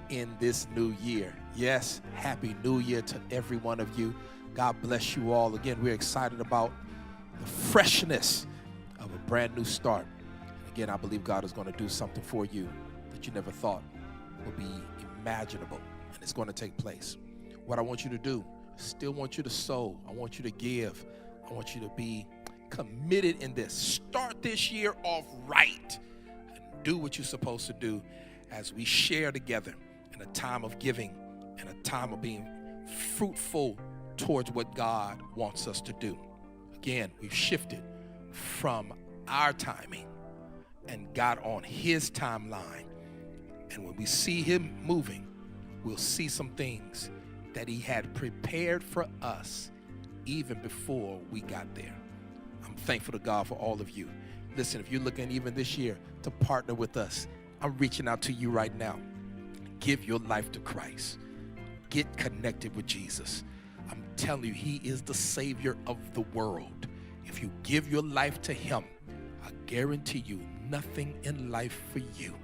in this new year. Yes, happy new year to every one of you. God bless you all. Again, we're excited about the freshness of a brand new start. Again, I believe God is going to do something for you that you never thought would be imaginable, and it's going to take place. What I want you to do, still want you to sow. I want you to give. I want you to be committed in this. Start this year off right and do what you're supposed to do as we share together in a time of giving and a time of being fruitful towards what God wants us to do. Again, we've shifted from our timing and got on his timeline. And when we see him moving, we'll see some things that he had prepared for us even before we got there. I'm thankful to God for all of you. Listen, if you're looking even this year to partner with us, I'm reaching out to you right now. Give your life to Christ. Get connected with Jesus. I'm telling you, he is the Savior of the world. If you give your life to him, I guarantee you nothing in life for you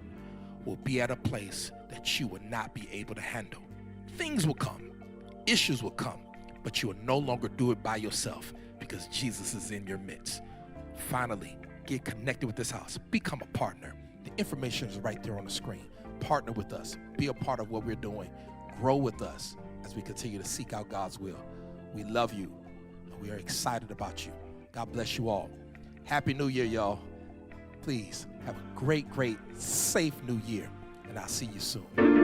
will be at a place that you will not be able to handle. Things will come, issues will come, but you will no longer do it by yourself because Jesus is in your midst. Finally, get connected with this house. Become a partner. The information is right there on the screen. Partner with us. Be a part of what we're doing. Grow with us as we continue to seek out God's will. We love you, and we are excited about you. God bless you all. Happy New Year, y'all. Please have a great, safe New Year, and I'll see you soon.